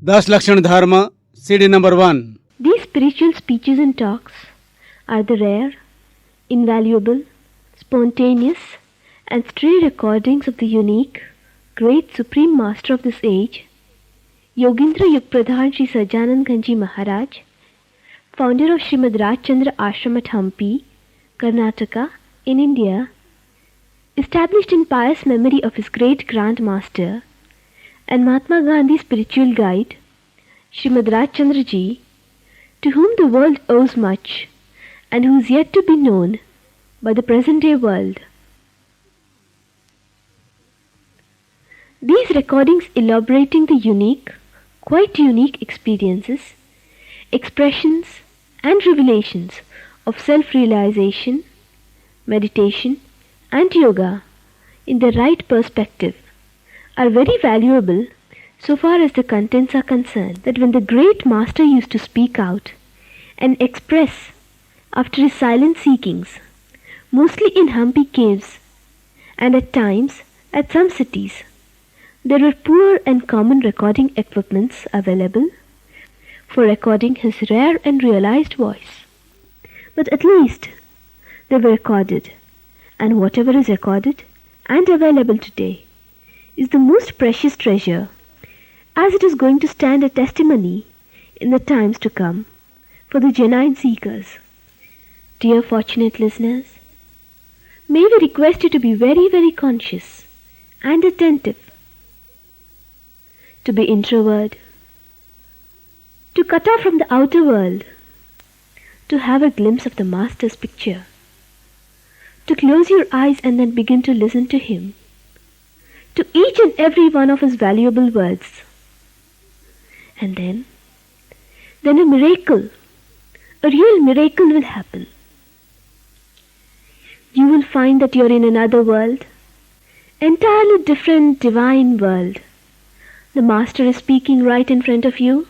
10 Lakshana Dharma, CD number 1. These spiritual speeches and talks are the rare, invaluable, spontaneous, and stray recordings of the unique, great Supreme Master of this age, Yogindra Yugpradhan Sri Sajanand Ganji Maharaj, founder of Srimad Rajchandra Ashram at Hampi, Karnataka, in India, established in pious memory of his great Grand Master and Mahatma Gandhi's spiritual guide, Srimad Rajchandra Ji, to whom the world owes much and who is yet to be known by the present day world. These recordings elaborating the unique, quite unique experiences, expressions and revelations of self-realization, meditation and yoga in the right perspective are very valuable so far as the contents are concerned, that when the great master used to speak out and express after his silent seekings, mostly in Hampi caves and at times at some cities, there were poor and common recording equipments available for recording his rare and realized voice. But at least they were recorded, and whatever is recorded and available today is the most precious treasure, as it is going to stand a testimony in the times to come for the genuine seekers. Dear fortunate listeners, may we request you to be very, very conscious and attentive, to be introvert, to cut off from the outer world, to have a glimpse of the Master's picture, to close your eyes and then begin to listen to him, to each and every one of his valuable words. And then a miracle, a real miracle will happen. You will find that you are in another world, entirely different divine world. The Master is speaking right in front of you,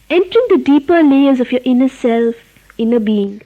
entering the deeper layers of your inner self, inner being.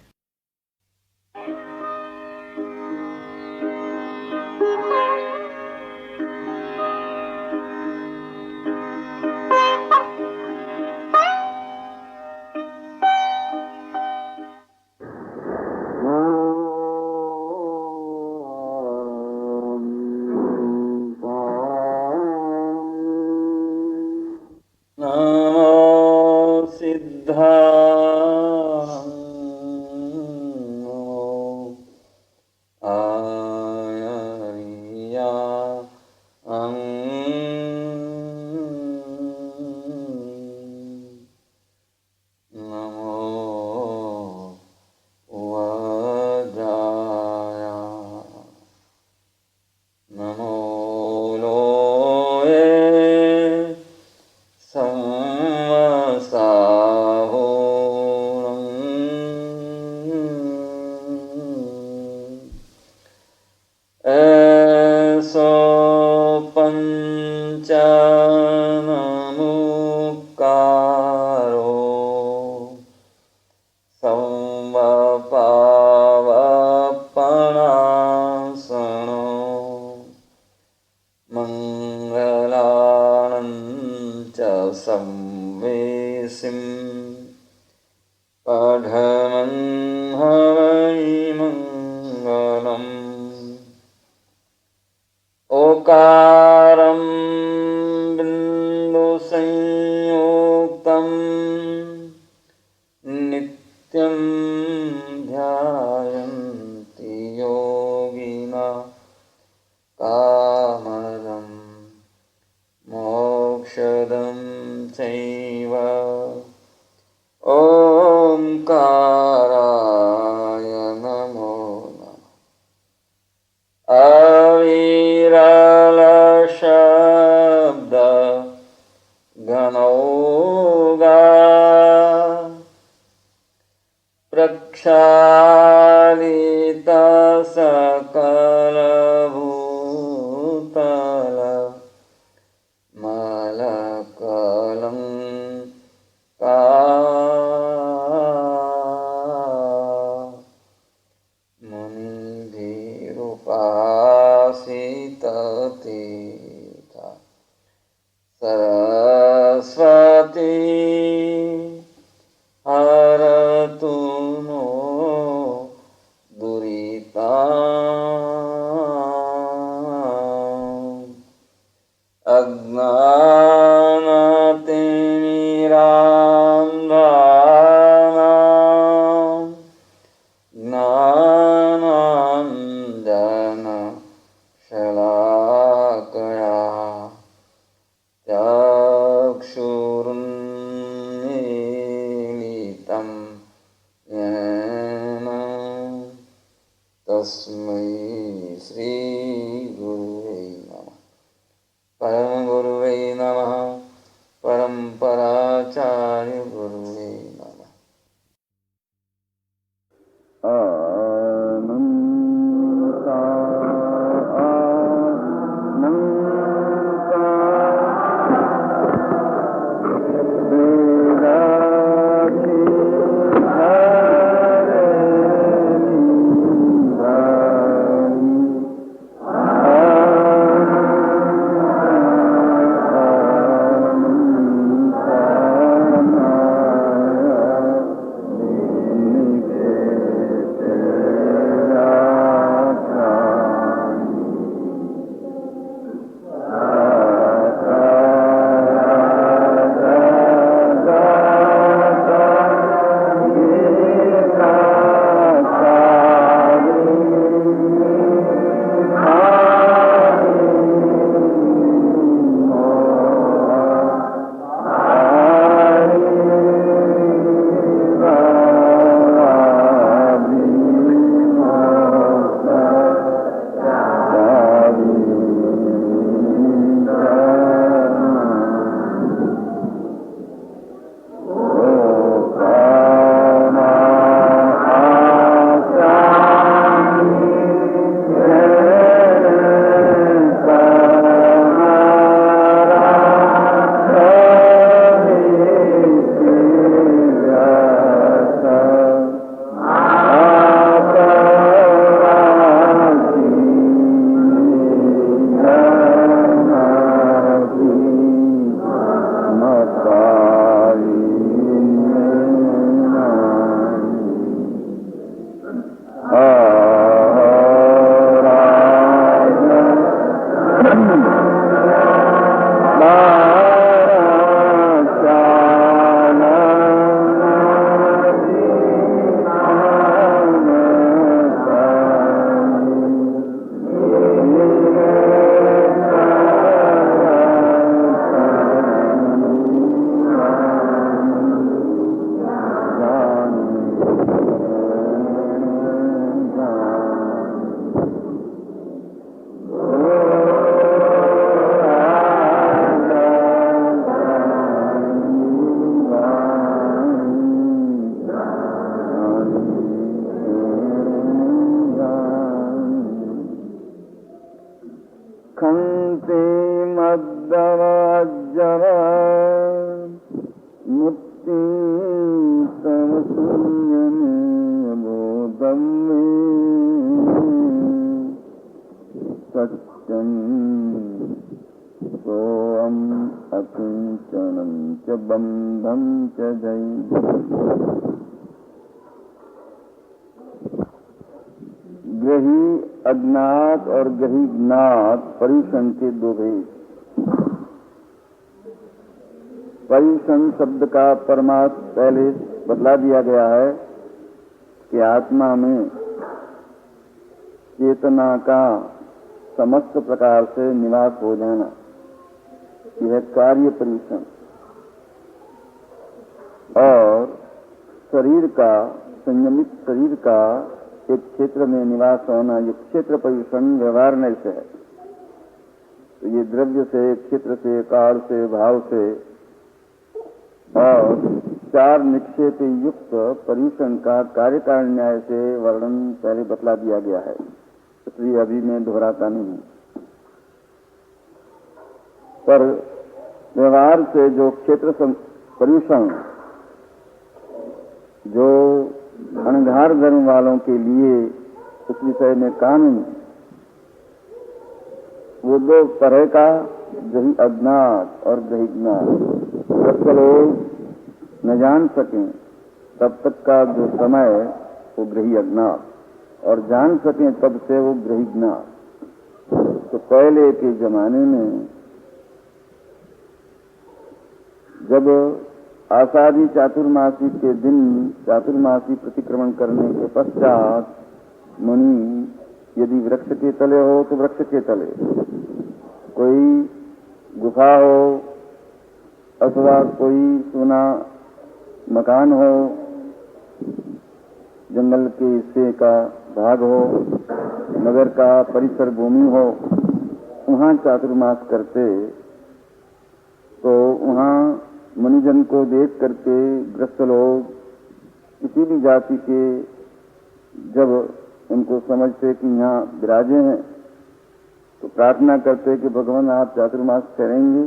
Saraswati हरतु नो दुरिता अज्ञानतिमिरान्धानां ज्ञानाञ्जनशलाकया चक्षुरुन्मीलितं येन तस्मै श्रीगुरुवे नमः। परमगुरुवे नमः। परम्पराचार्य गुरुवे नमः। ग्रही अज्ञात और ग्रही ज्ञात पर्युषण के दो भेद। पर्युषण शब्द का परमार्थ पहले बतला दिया गया है कि आत्मा में चेतना का समस्त प्रकार से निवास हो जाना, यह कार्य पर्युषण। और शरीर का, संयमित शरीर का एक क्षेत्र में निवास होना, ये क्षेत्र पर्युषण व्यवहार में से है। तो ये द्रव्य से, क्षेत्र से, काल से, भाव से और चार निक्षेप युक्त पर्युषण का कार्यकारण न्याय से वर्णन पहले बतला दिया गया है, इसलिए अभी मैं दोहराता नहीं। पर व्यवहार से जो क्षेत्र पर्युषण जो अनघार धर्म वालों के लिए उस विषय में कानून, वो दो तरह का, ग्रही अज्ञात और ग्रही ज्ञात। ग्रस्त लोग न जान सकें तब तक का जो समय वो ग्रही अज्ञात, और जान सकें तब से वो ग्रही ज्ञात। तो पहले के जमाने में जब आषाढ़ी चातुर्मासी के दिन चातुर्मासी प्रतिक्रमण करने के पश्चात मुनि यदि वृक्ष के तले हो तो वृक्ष के तले, कोई गुफा हो अथवा कोई सोना मकान हो, जंगल के हिस्से का भाग हो, नगर का परिसर भूमि हो, वहाँ चातुर्मास करते तो वहाँ मुनिजन को देख करके ग्रस्त लोग किसी भी जाति के जब उनको समझते कि यहाँ विराजे हैं तो प्रार्थना करते कि भगवान आप चातुर्मास करेंगे,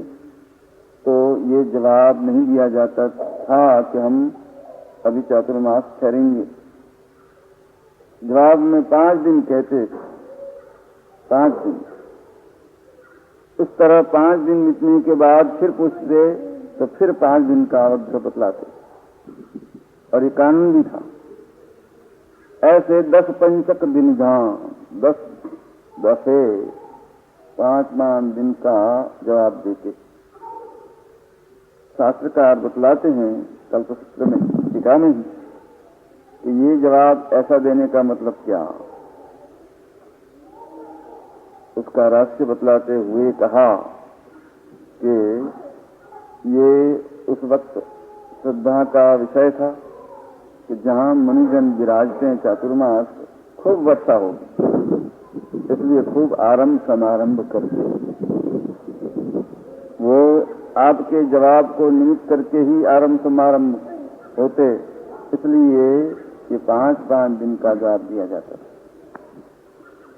तो ये जवाब नहीं दिया जाता था कि हम अभी चातुर्मास करेंगे। जवाब में 5 दिन कहते थे, 5 दिन। इस तरह 5 दिन बीतने के बाद फिर पूछते तो फिर 5 दिन का अवध बतलाते, और ये कानून भी था। ऐसे 10 पंचक दिन जहाँ 10 दफे 5 दिन का जवाब देते। शास्त्रकार बतलाते हैं कल्पसूत्र में, टीका में, कि ये जवाब ऐसा देने का मतलब क्या। उसका रहस्य बतलाते हुए कहा कि ये उस वक्त श्रद्धा का विषय था कि जहाँ मुनिजन विराजते हैं चातुर्मास, खूब वर्षा होगी, इसलिए खूब आरंभ समारंभ करते। वो आपके जवाब को निमित्त करके ही आरंभ समारंभ होते, इसलिए ये 5 दिन का जवाब दिया जाता है।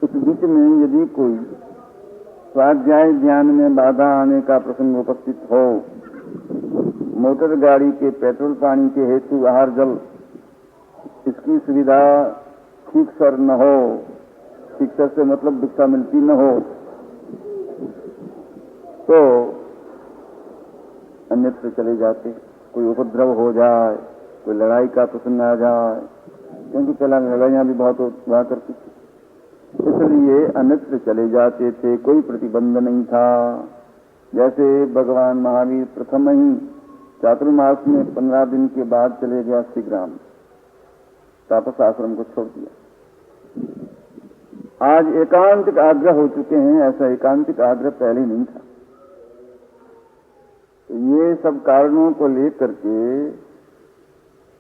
इस बीच में यदि कोई स्वाध्याय ध्यान में बाधा आने का प्रसंग उपस्थित हो, मोटर गाड़ी के पेट्रोल पानी के हेतु आहार जल इसकी सुविधा ठीक सर न हो, ठीक सर से मतलब भिक्षा मिलती न हो, तो अन्यत्र चले जाते। कोई उपद्रव हो जाए, कोई लड़ाई का प्रसंग आ जाए, क्योंकि पहला लड़ाइयाँ भी बहुत हुआ करती थी, इसलिए अन्यत्र चले जाते थे। कोई प्रतिबंध नहीं था। जैसे भगवान महावीर प्रथम ही चातुर्मास में 15 दिन के बाद चले गया श्रीग्राम, तापस आश्रम को छोड़ दिया। आज एकांतिक आग्रह हो चुके हैं, ऐसा एकांतिक आग्रह पहले नहीं था। तो ये सब कारणों को लेकर के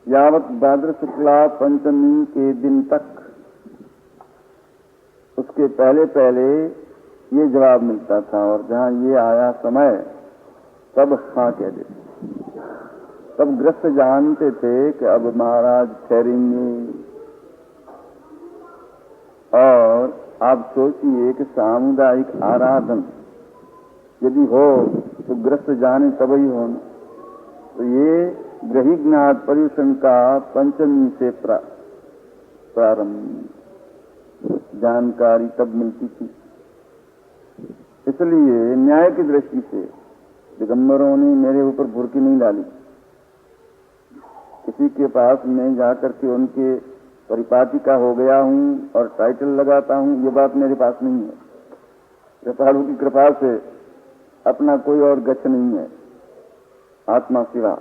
यावत भाद्र शुक्ला पंचमी के दिन तक, उसके पहले पहले ये जवाब मिलता था, और जहाँ ये आया समय तब हाँ कह देते। तब ग्रस्त जानते थे कि अब महाराज ठहरेंगे। और आप सोचिए कि सामुदायिक आराधन यदि हो तो ग्रस्त जाने तब ही हो। तो ये ग्रही ज्ञात पर्युषण का पंचमी से प्रारंभ जानकारी तब मिलती थी। इसलिए न्याय की दृष्टि से दिगंबरों ने मेरे ऊपर भुरकी नहीं डाली। किसी के पास मैं जाकर के उनके परिपाटी का हो गया हूँ और टाइटल लगाता हूँ, ये बात मेरे पास नहीं है। कृपालु की कृपा से अपना कोई और गच्छ नहीं है आत्मा सिवा।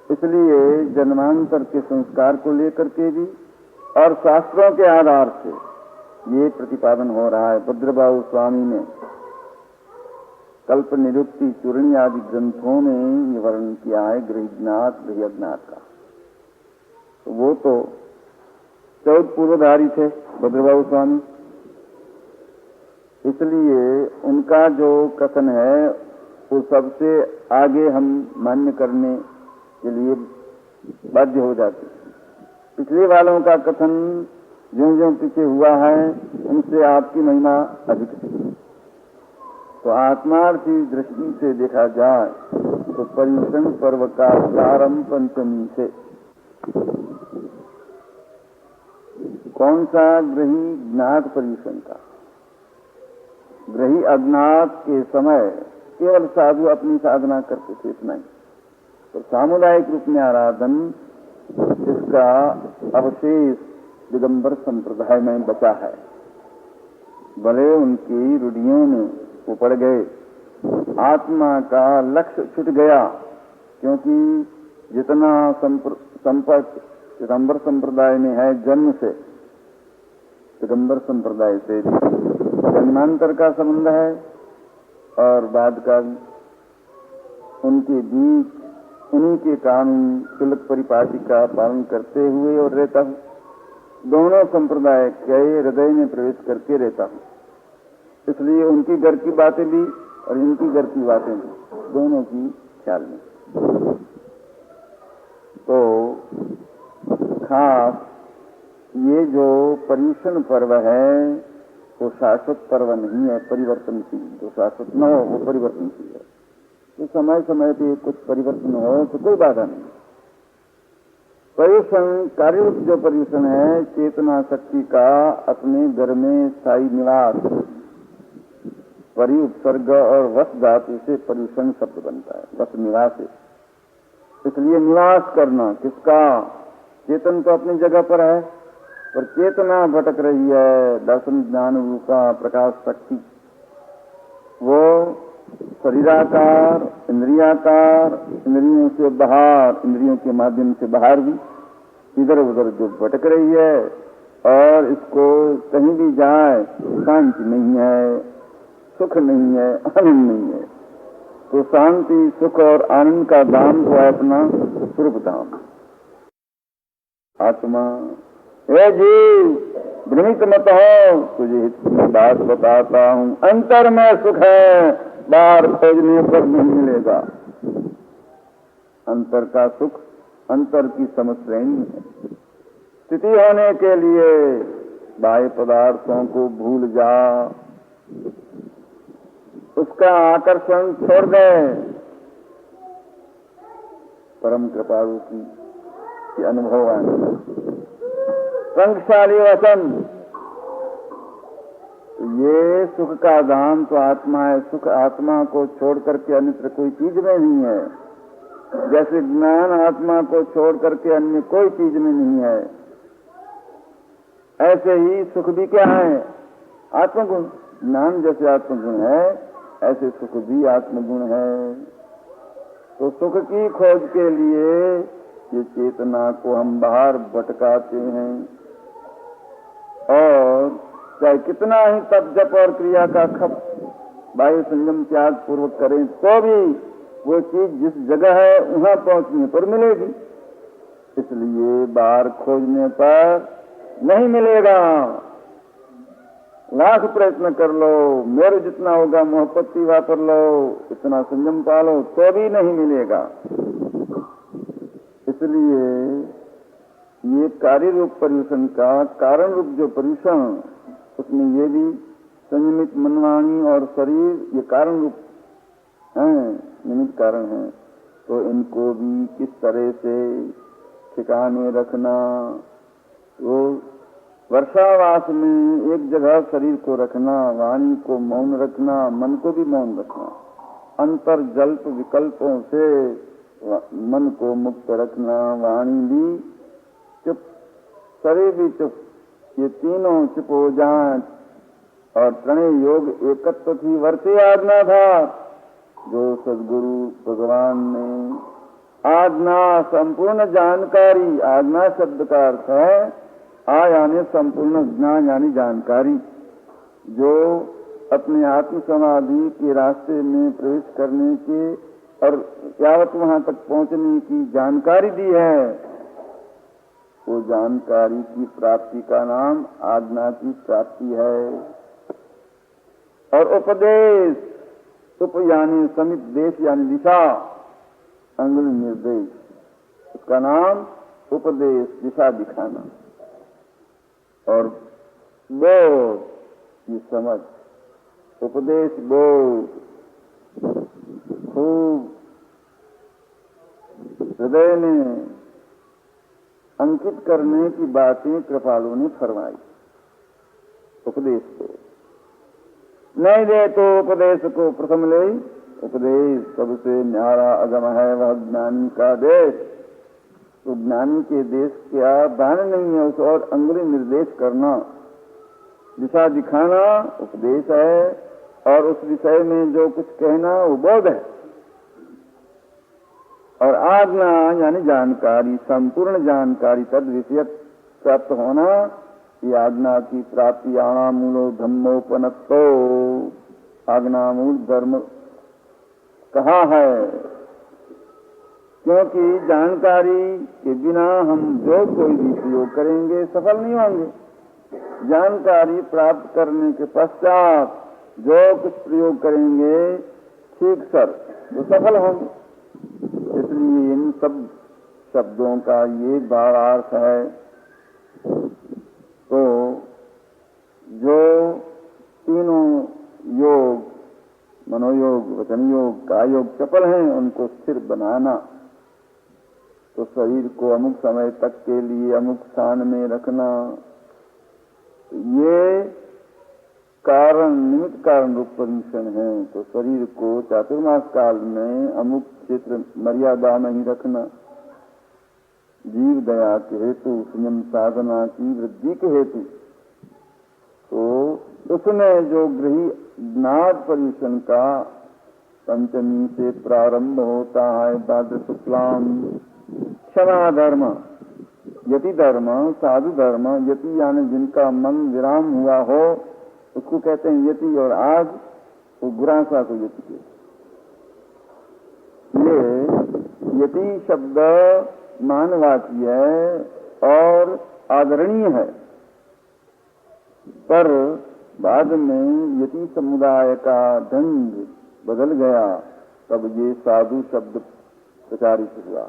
इसलिए जन्मांतर के संस्कार को लेकर के भी और शास्त्रों के आधार से ये प्रतिपादन हो रहा है। भद्रबाहु स्वामी ने कल्प निरुक्ति चूर्णी आदि ग्रंथों में ये वर्णन किया है गृहज्ञात गृहज्ञात का। तो वो तो 14 पूर्वधारी थे भद्रबाहु स्वामी, इसलिए उनका जो कथन है वो सबसे आगे हम मान्य करने के लिए बाध्य हो जाते। पिछले वालों का कथन ज्यों ज्यों पीछे हुआ है उनसे आपकी महिमा अधिक है। तो आत्मार्थी दृष्टि से देखा जाए तो पर्युषण पर्व का प्रारंभ पंचमी से। कौन सा? ग्रही ज्ञात पर्युषण का। ग्रही अज्ञात के समय केवल साधु अपनी साधना करते थे, इतना ही। तो सामुदायिक रूप में आराधन, इसका अवशेष दिगंबर संप्रदाय में बचा है। भले उनकी रूढ़ियों में वो पड़ गए, आत्मा का लक्ष्य छूट गया, क्योंकि जितना संपर्क दिगंबर संप्रदाय में है जन्म से, दिगंबर संप्रदाय से जन्मांतर का संबंध है और बाद का भी। उनके बीच उन्हीं के कानून तिलक परिपाटी का पालन करते हुए और रहता हूँ। दोनों संप्रदाय के हृदय में प्रवेश करके रहता हूँ, इसलिए उनकी घर की बातें भी और इनकी घर की बातें भी, दोनों की ख्याल में। तो खास ये जो पर्यूषण पर्व है वो शाश्वत पर्व नहीं है, परिवर्तनशील। जो शाश्वत न हो वो परिवर्तनशील है। तो समय समय पे कुछ परिवर्तन हो तो कोई बाधा नहीं। पर्यूषण कार्य जो पर्यूषण है, चेतना शक्ति का अपने घर में स्थायी निवास, परि उपसर्ग और वस धातु से पर्यूषण शब्द बनता है, वस निवास है। इसलिए निवास करना किसका? चेतन तो अपनी जगह पर है, पर चेतना भटक रही है। दर्शन ज्ञान रूपा प्रकाश शक्ति वो शरीराकार, इंद्रियाकार, इंद्रियों से बाहर, इंद्रियों के माध्यम से बाहर भी इधर उधर जो भटक रही है, और इसको कहीं भी जाए शांति नहीं है, सुख नहीं है, आनंद नहीं है। तो शांति, सुख और आनंद का धाम तो है अपना स्वरूप धाम आत्मा। हे जीव, भ्रमित मत हो, तुझे हित की बात बताता हूँ। अंतर में सुख है, बाहर खोजने पर नहीं मिलेगा। अंतर का सुख अंतर की समस्या नहीं है। स्थिति होने के लिए बाह्य पदार्थों को भूल जा, उसका आकर्षण छोड़ दे। परम कृपालु की अनुभव है। संगशाली वचन, ये सुख का धाम तो आत्मा है। सुख आत्मा को छोड़ करके अन्यत्र कोई चीज में नहीं है। जैसे ज्ञान आत्मा को छोड़ करके अन्य कोई चीज में नहीं है, ऐसे ही सुख भी क्या है? आत्मगुण। ज्ञान जैसे आत्मगुण है, ऐसे सुख भी आत्मगुण है। तो सुख की खोज के लिए ये चेतना को हम बाहर भटकाते हैं, और चाहे कितना ही तप जप और क्रिया का खप बाह्य संयम त्याग पूर्वक करें, तो भी वो चीज जिस जगह है वहां पहुंचने पर मिलेगी। इसलिए बाहर खोजने पर नहीं मिलेगा। लाख प्रयत्न कर लो, मेरे जितना होगा मोहब्बती वापर लो, इतना संयम पालो, तो भी नहीं मिलेगा। इसलिए ये कार्य रूप पर्यूषण का कारण रूप जो पर्यूषण, उसमें ये भी संयमित मनवाणी और शरीर ये कारण रूप हैं, निमित्त कारण हैं। तो इनको भी किस तरह से ठिकाने रखना, तो वर्षावास में एक जगह शरीर को रखना, वाणी को मौन रखना, मन को भी मौन रखना, अंतर जल्प विकल्पों से मन को मुक्त रखना, वाणी भी चुप, शरीर भी चुप, ये तीनों चुप हो जाएं। और त्रणय योग एकत्व की वर्षे आज्ञा था, जो सद्गुरु भगवान ने आज्ञा संपूर्ण जानकारी, आज्ञा शब्द का अर्थ है आ यानी संपूर्ण ज्ञान यानी जानकारी, जो अपने आत्म समाधि के रास्ते में प्रवेश करने के और यावत वहां तक पहुंचने की जानकारी दी है, वो जानकारी की प्राप्ति का नाम आज्ञा की प्राप्ति है। और उपदेश, उप यानी समित, देश यानी दिशा, अंगुल निर्देश, उसका नाम उपदेश, दिशा दिखाना। और बोध, ये समझ, उपदेश बोध, खूब हृदय में अंकित करने की बातें कृपालु ने फरमाई। उपदेश को नहीं दे तो उपदेश को प्रथम ले उपदेश सबसे न्यारा अगम है वह ज्ञानी का देश। तो ज्ञानी के देश क्या बहाने नहीं है, उस और अंगुली निर्देश करना, दिशा दिखाना उपदेश है, और उस विषय में जो कुछ कहना वो बोध है। और आज्ञा यानी जानकारी, संपूर्ण जानकारी तद विषय प्राप्त होना, ये आज्ञा की प्राप्ति। आज्ञामूलो धम्मोपनत्तो, आज्ञामूल धर्म कहाँ है? क्योंकि जानकारी के बिना हम जो कोई भी प्रयोग करेंगे सफल नहीं होंगे। जानकारी प्राप्त करने के पश्चात जो कुछ प्रयोग करेंगे ठीक सर तो सफल होंगे। इसलिए इन सब शब्दों का ये भावार्थ है। तो जो तीनों योग, मनोयोग, वचन योग, काय योग चपल हैं, उनको स्थिर बनाना। तो शरीर को अमुक समय तक के लिए अमुक स्थान में रखना, ये कारण निमित्त कारण रूप परिश्रम है। तो शरीर को चातुर्मास काल में अमुक क्षेत्र मर्यादा में ही रखना, जीव दया के हेतु, संयम साधना की वृद्धि के हेतु। तो उसमें जो गृही नाद परिश्रम का पंचमी से प्रारंभ होता है, भाद्र शुक्लाम क्षमा धर्म, यति धर्म, साधु धर्म। यति यानी जिनका मन विराम हुआ हो उसको कहते हैं यति, और आज वो गुरासा को यति कहते। ये यति शब्द मानवाची है और आदरणीय है, पर बाद में यति समुदाय का ढंग बदल गया, तब ये साधु शब्द प्रचारित हुआ।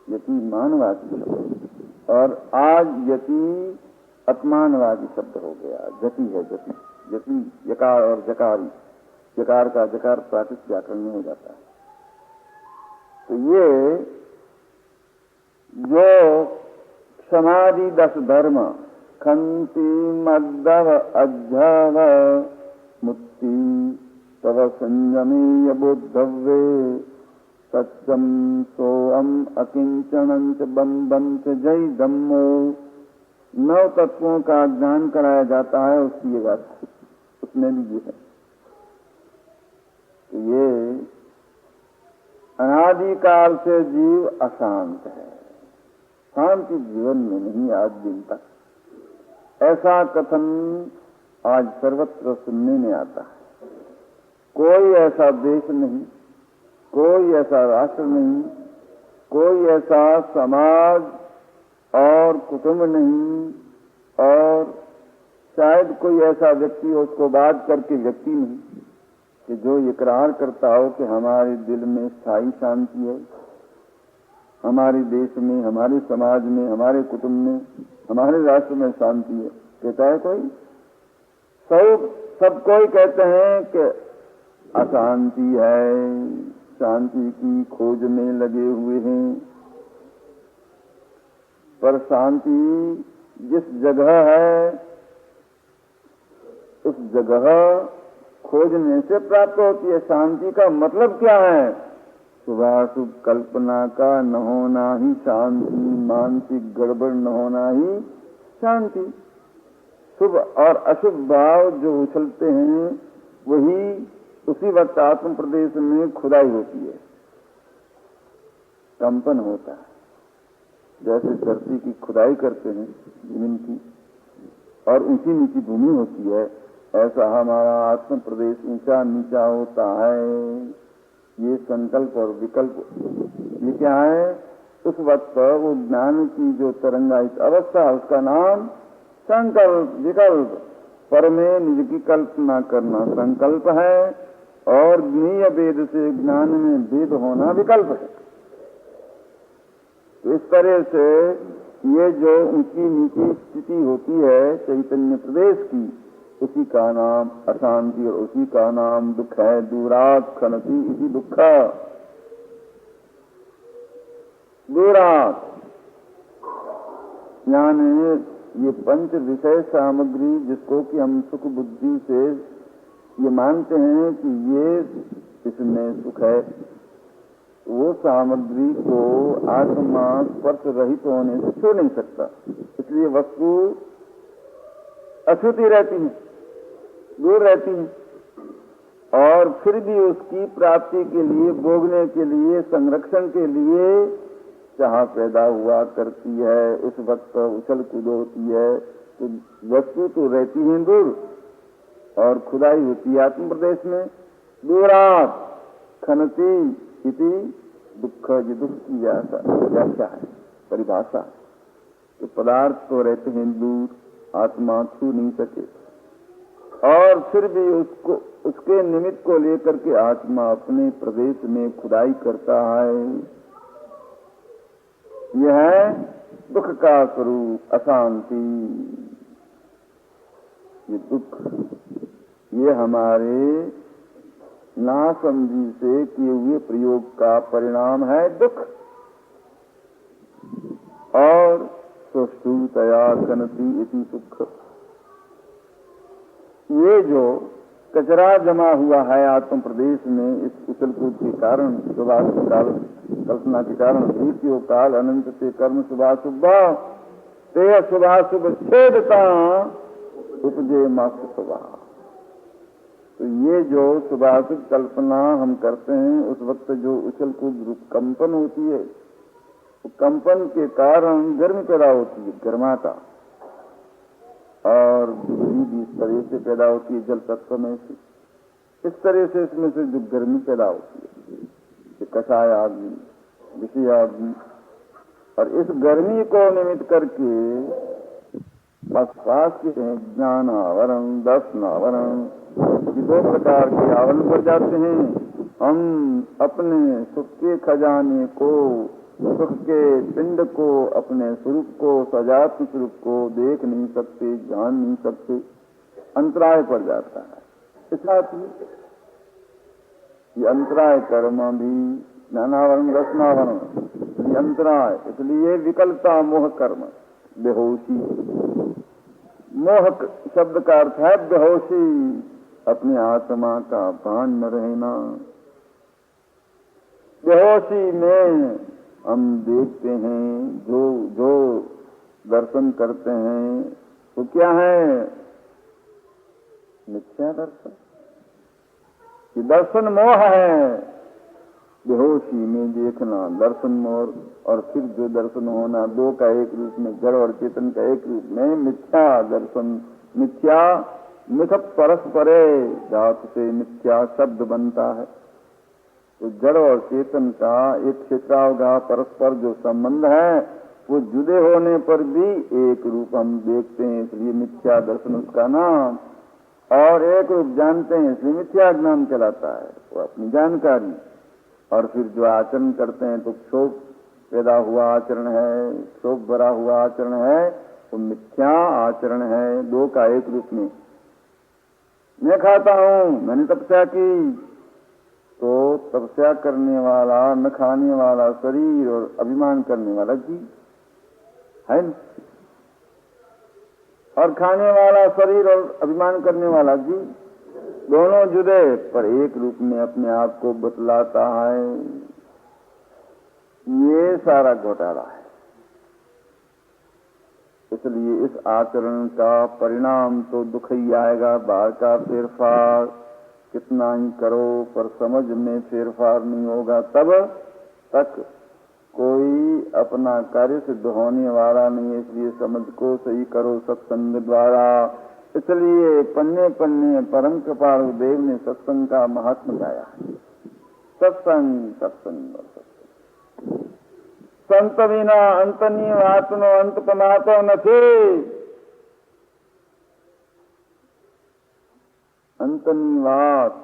यति मानवाची शब्द, और आज यति अपमानवादी शब्द हो गया। जति है जति, जति यकार और जकारी, यकार का जकार प्राकृत व्याकरण में हो जाता है। तो ये जो समाधि 10 धर्म, खंति मद्दव अज्झव मुक्ति तव संयमे बोद्धव्ये सत्यम सोअम अकिंचनं च बंधं च जय धम्मो। 9 तत्वों का ज्ञान कराया जाता है, उसकी ये बात, उसमें भी ये है। तो ये अनादिकाल से जीव अशांत है, शांति जीवन में नहीं आज दिन तक। ऐसा कथन आज सर्वत्र सुनने में आता है। कोई ऐसा देश नहीं, कोई ऐसा राष्ट्र नहीं, कोई ऐसा समाज और कुटुंब नहीं, और शायद कोई ऐसा व्यक्ति हो, उसको बात करके व्यक्ति नहीं, कि जो इकरार करता हो कि हमारे दिल में स्थायी शांति है, हमारे देश में, हमारे समाज में, हमारे कुटुंब में, हमारे राष्ट्र में शांति है। कहता है कोई? सब कोई कहते हैं कि अशांति है, शांति की खोज में लगे हुए हैं। पर शांति जिस जगह है उस जगह खोजने से प्राप्त होती है। शांति का मतलब क्या है? शुभाशुभ कल्पना का न होना ही शांति, मानसिक गड़बड़ न होना ही शांति। शुभ और अशुभ भाव जो उछलते हैं वही उसी वक्त आत्म प्रदेश में खुदाई होती है, कंपन होता है। जैसे धरती की खुदाई करते हैं जमीन की, और ऊंची नीची भूमि होती है, ऐसा हमारा आत्म प्रदेश ऊंचा नीचा होता है। ये संकल्प और विकल्प, ये क्या है? उस वक्त वो ज्ञान की जो तरंगायित अवस्था, उसका नाम संकल्प विकल्प। पर में निज की कल्पना करना संकल्प है, और ज्ञेय वेद से ज्ञान में भेद होना विकल्प है। तो इस तरह से ये जो ऊंची नीची स्थिति होती है चैतन्य प्रदेश की, उसी का नाम अशांति और उसी का नाम दुख है। दूरात खनति इसी दुख, दूरात यानी ये पंच विषय सामग्री जिसको कि हम सुख बुद्धि से ये मानते हैं कि ये इसमें सुख है, वो सामग्री को आत्मा स्पर्श रहित होने से छू नहीं सकता, इसलिए वस्तु अछूती रहती है, दूर रहती है, और फिर भी उसकी प्राप्ति के लिए, भोगने के लिए, संरक्षण के लिए चाह पैदा हुआ करती है। उस वक्त उछल कूद होती है, तो वस्तु तो रहती है दूर और खुदाई होती है आत्म प्रदेश में। दूरात खनती इति दुख, ये दुख की व्याख्या है, परिभाषा। तो पदार्थ तो रहते हैं दूर, आत्मा छू नहीं सके, और फिर भी उसको, उसके निमित्त को लेकर के आत्मा अपने प्रदेश में खुदाई करता है। यह है दुख का स्वरूप, अशांति। ये दुख, ये हमारे नासमझी से किए हुए प्रयोग का परिणाम है दुख। और सुष्ठुतया कनती इति सुख, ये जो कचरा जमा हुआ है आत्म प्रदेश में, इस उछल कूद के कारण, सुभाष काल कल्पना के कारण, द्वितीय काल अनंत से कर्म शुभाशुभ ते शुभाशुभ छेदता उपजे मात्र शुभा। तो ये जो शुभाशुभ कल्पना हम करते हैं, उस वक्त जो उछल कूद रूप कंपन होती है, तो कंपन के कारण गर्मी पैदा होती है, गर्माता, और बिजली भी इस तरह से पैदा होती है जल तत्व में से। इस तरह से इसमें से जो गर्मी पैदा होती है, ये कषाय आदमी, विषय आदमी, और इस गर्मी को निमित्त करके आसपास के ज्ञान आवरण, दर्शन आवरण, दो प्रकार के आवरण पर जाते हैं। हम अपने सुख के खजाने को, सुख के पिंड को, अपने स्वरूप को, सजात्म स्वरूप को देख नहीं सकते, जान नहीं सकते, अंतराय पड़ जाता है। इसलिए ये अंतराय कर्म भी ज्ञानावरण, रसनावरण, ये अंतराय, इसलिए विकल्पता मोह कर्म, बेहोशी। मोह शब्द का अर्थ है बेहोशी, अपनी आत्मा का भान न रहना। बेहोशी में हम देखते हैं, जो दर्शन करते हैं, वो क्या है? मिथ्या दर्शन। ये दर्शन मोह है, बेहोशी में देखना, दर्शन मोह। और फिर जो दर्शन होना, दो का एक रूप में, जड़ और चेतन का एक रूप में, मिथ्या दर्शन। मिथ्या मिथ परस्परे, धातु से मिथ्या शब्द बनता है। तो जड़ और चेतन का एक क्षेत्रावगा परस्पर जो संबंध है, वो जुदे होने पर भी एक रूप हम देखते हैं, इसलिए मिथ्या दर्शन उसका नाम। और एक रूप जानते हैं, इसलिए मिथ्या ज्ञान कहलाता है, वो अपनी जानकारी। और फिर जो आचरण करते हैं, तो क्षोभ पैदा हुआ आचरण है, क्षोभ भरा हुआ आचरण है, तो मिथ्या आचरण है, दो का एक रूप में। मैं खाता हूं, मैंने तपस्या की, तो तपस्या करने वाला, न खाने वाला शरीर और अभिमान करने वाला जीव है न? और खाने वाला शरीर और अभिमान करने वाला जीव, दोनों जुदे पर एक रूप में अपने आप को बतलाता है। ये सारा घोटाला है। इसलिए इस आचरण का परिणाम तो दुख ही आएगा। बाहर का फेरफार कितना ही करो, पर समझ में फेरफार नहीं होगा, तब तक कोई अपना कार्य सिद्ध होने वाला नहीं है। इसलिए समझ को सही करो सत्संग द्वारा। इसलिए पन्ने पन्ने परम कृपालु देव ने सत्संग का महात्म गाया है। सत्संग, सत्संग और सत्संग। संत बिना अंतनी आत्नो अंत पमातो नथी। अंतनी वात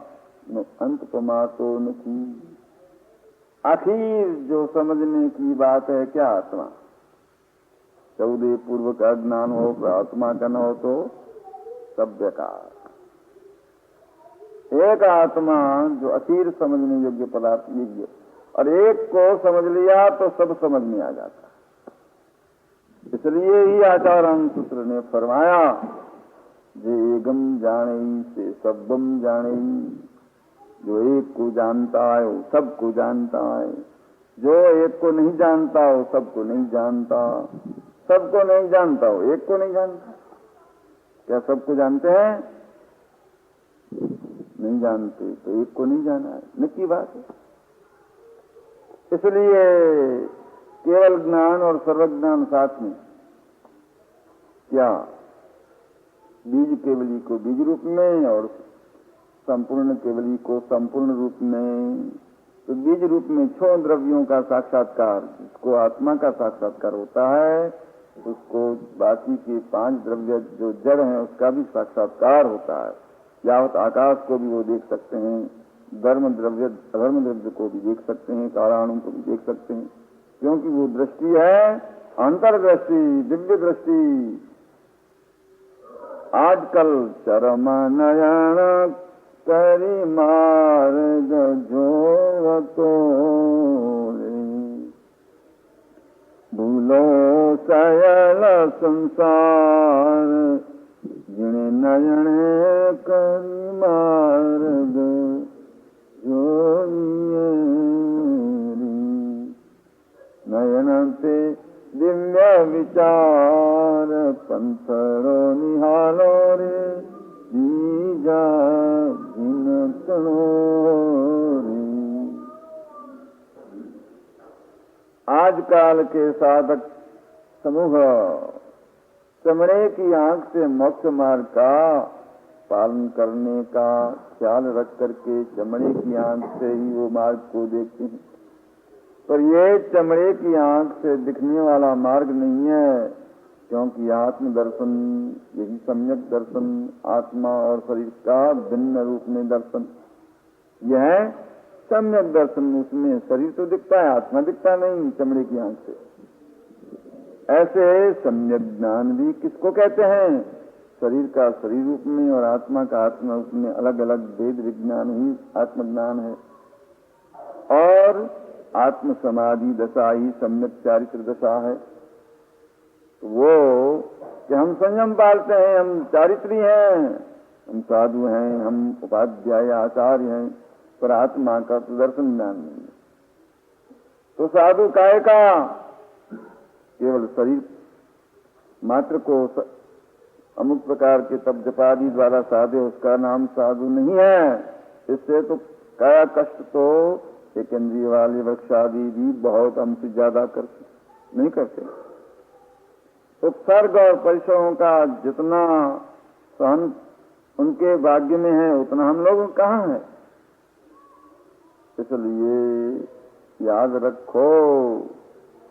अंत पमातो नथी। आखिर जो समझने की बात है क्या? आत्मा। 14 पूर्व का ज्ञान हो, आत्मा का न हो तो सब बेकार। एक आत्मा जो अखीर समझने योग्य पदार्थ योग्य, और एक को समझ लिया तो सब समझ में आ जाता। इसलिए ही आचार्य सूत्र ने फरमाया जे एकम जाने से सबम जाने, जो एक को जानता है वो सबको जानता है, जो एक को नहीं जानता वो सबको नहीं जानता, सबको नहीं जानता वो एक को नहीं जानता। क्या सबको जानते हैं? नहीं जानते, तो एक को नहीं जाना है, नक्की बात है। इसलिए केवल ज्ञान और सर्वज्ञान साथ में, क्या बीज केवली को बीज रूप में और संपूर्ण केवली को संपूर्ण रूप में, तो बीज रूप में 6 द्रव्यों का साक्षात्कार, जिसको आत्मा का साक्षात्कार होता है, उसको बाकी के 5 द्रव्य जो जड़ हैं उसका भी साक्षात्कार होता है। यावत आकाश को भी वो देख सकते हैं, धर्म द्रव्य अधर्म द्रव्य को भी देख सकते हैं, काराणु को भी देख सकते हैं, क्योंकि वो दृष्टि है अंतर्दृष्टि, दिव्य दृष्टि। आजकल चरम नयन करी मार्ग जो तो भूलो सयल संसार, जिने नयन करी मार्ग जोइए नयन ते दिव्य विचार, पंथरो निहालो रे बीजा जिनतनो रे। आजकाल के साधक समूह चमड़े की आंख से मोक्ष मार्ग का पालन करने का ख्याल रख करके चमड़े की आंख से ही वो मार्ग को देखते हैं, पर ये चमड़े की आंख से दिखने वाला मार्ग नहीं है, क्योंकि आत्म दर्शन यही सम्यक दर्शन, आत्मा और शरीर का भिन्न रूप में दर्शन, यह सम्यक दर्शन। उसमें शरीर तो दिखता है, आत्मा दिखता नहीं चमड़े की आंख से। ऐसे सम्यक ज्ञान भी किसको कहते हैं? शरीर का शरीर रूप में और आत्मा का आत्मा रूप में अलग अलग वेद विज्ञान ही आत्मज्ञान है, और आत्म समाधि दशा ही सम्यक चारित्र दशा है। वो कि हम संयम पालते हैं, हम चारित्री हैं, हम साधु हैं, हम उपाध्याय आचार्य हैं, पर आत्मा का तो दर्शन ज्ञान नहीं है। तो साधु काय का? केवल शरीर मात्र को अमुक प्रकार के तप जपादि द्वारा साधे, उसका नाम साधु नहीं है। इससे तो काया कष्ट तो एक इंद्रिय वाले वृक्षादि भी बहुत हमसे ज्यादा करते नहीं करते। उपसर्ग और परिश्रमों का जितना सहन उनके भाग्य में है, उतना हम लोग कहाँ है। इसलिए याद रखो,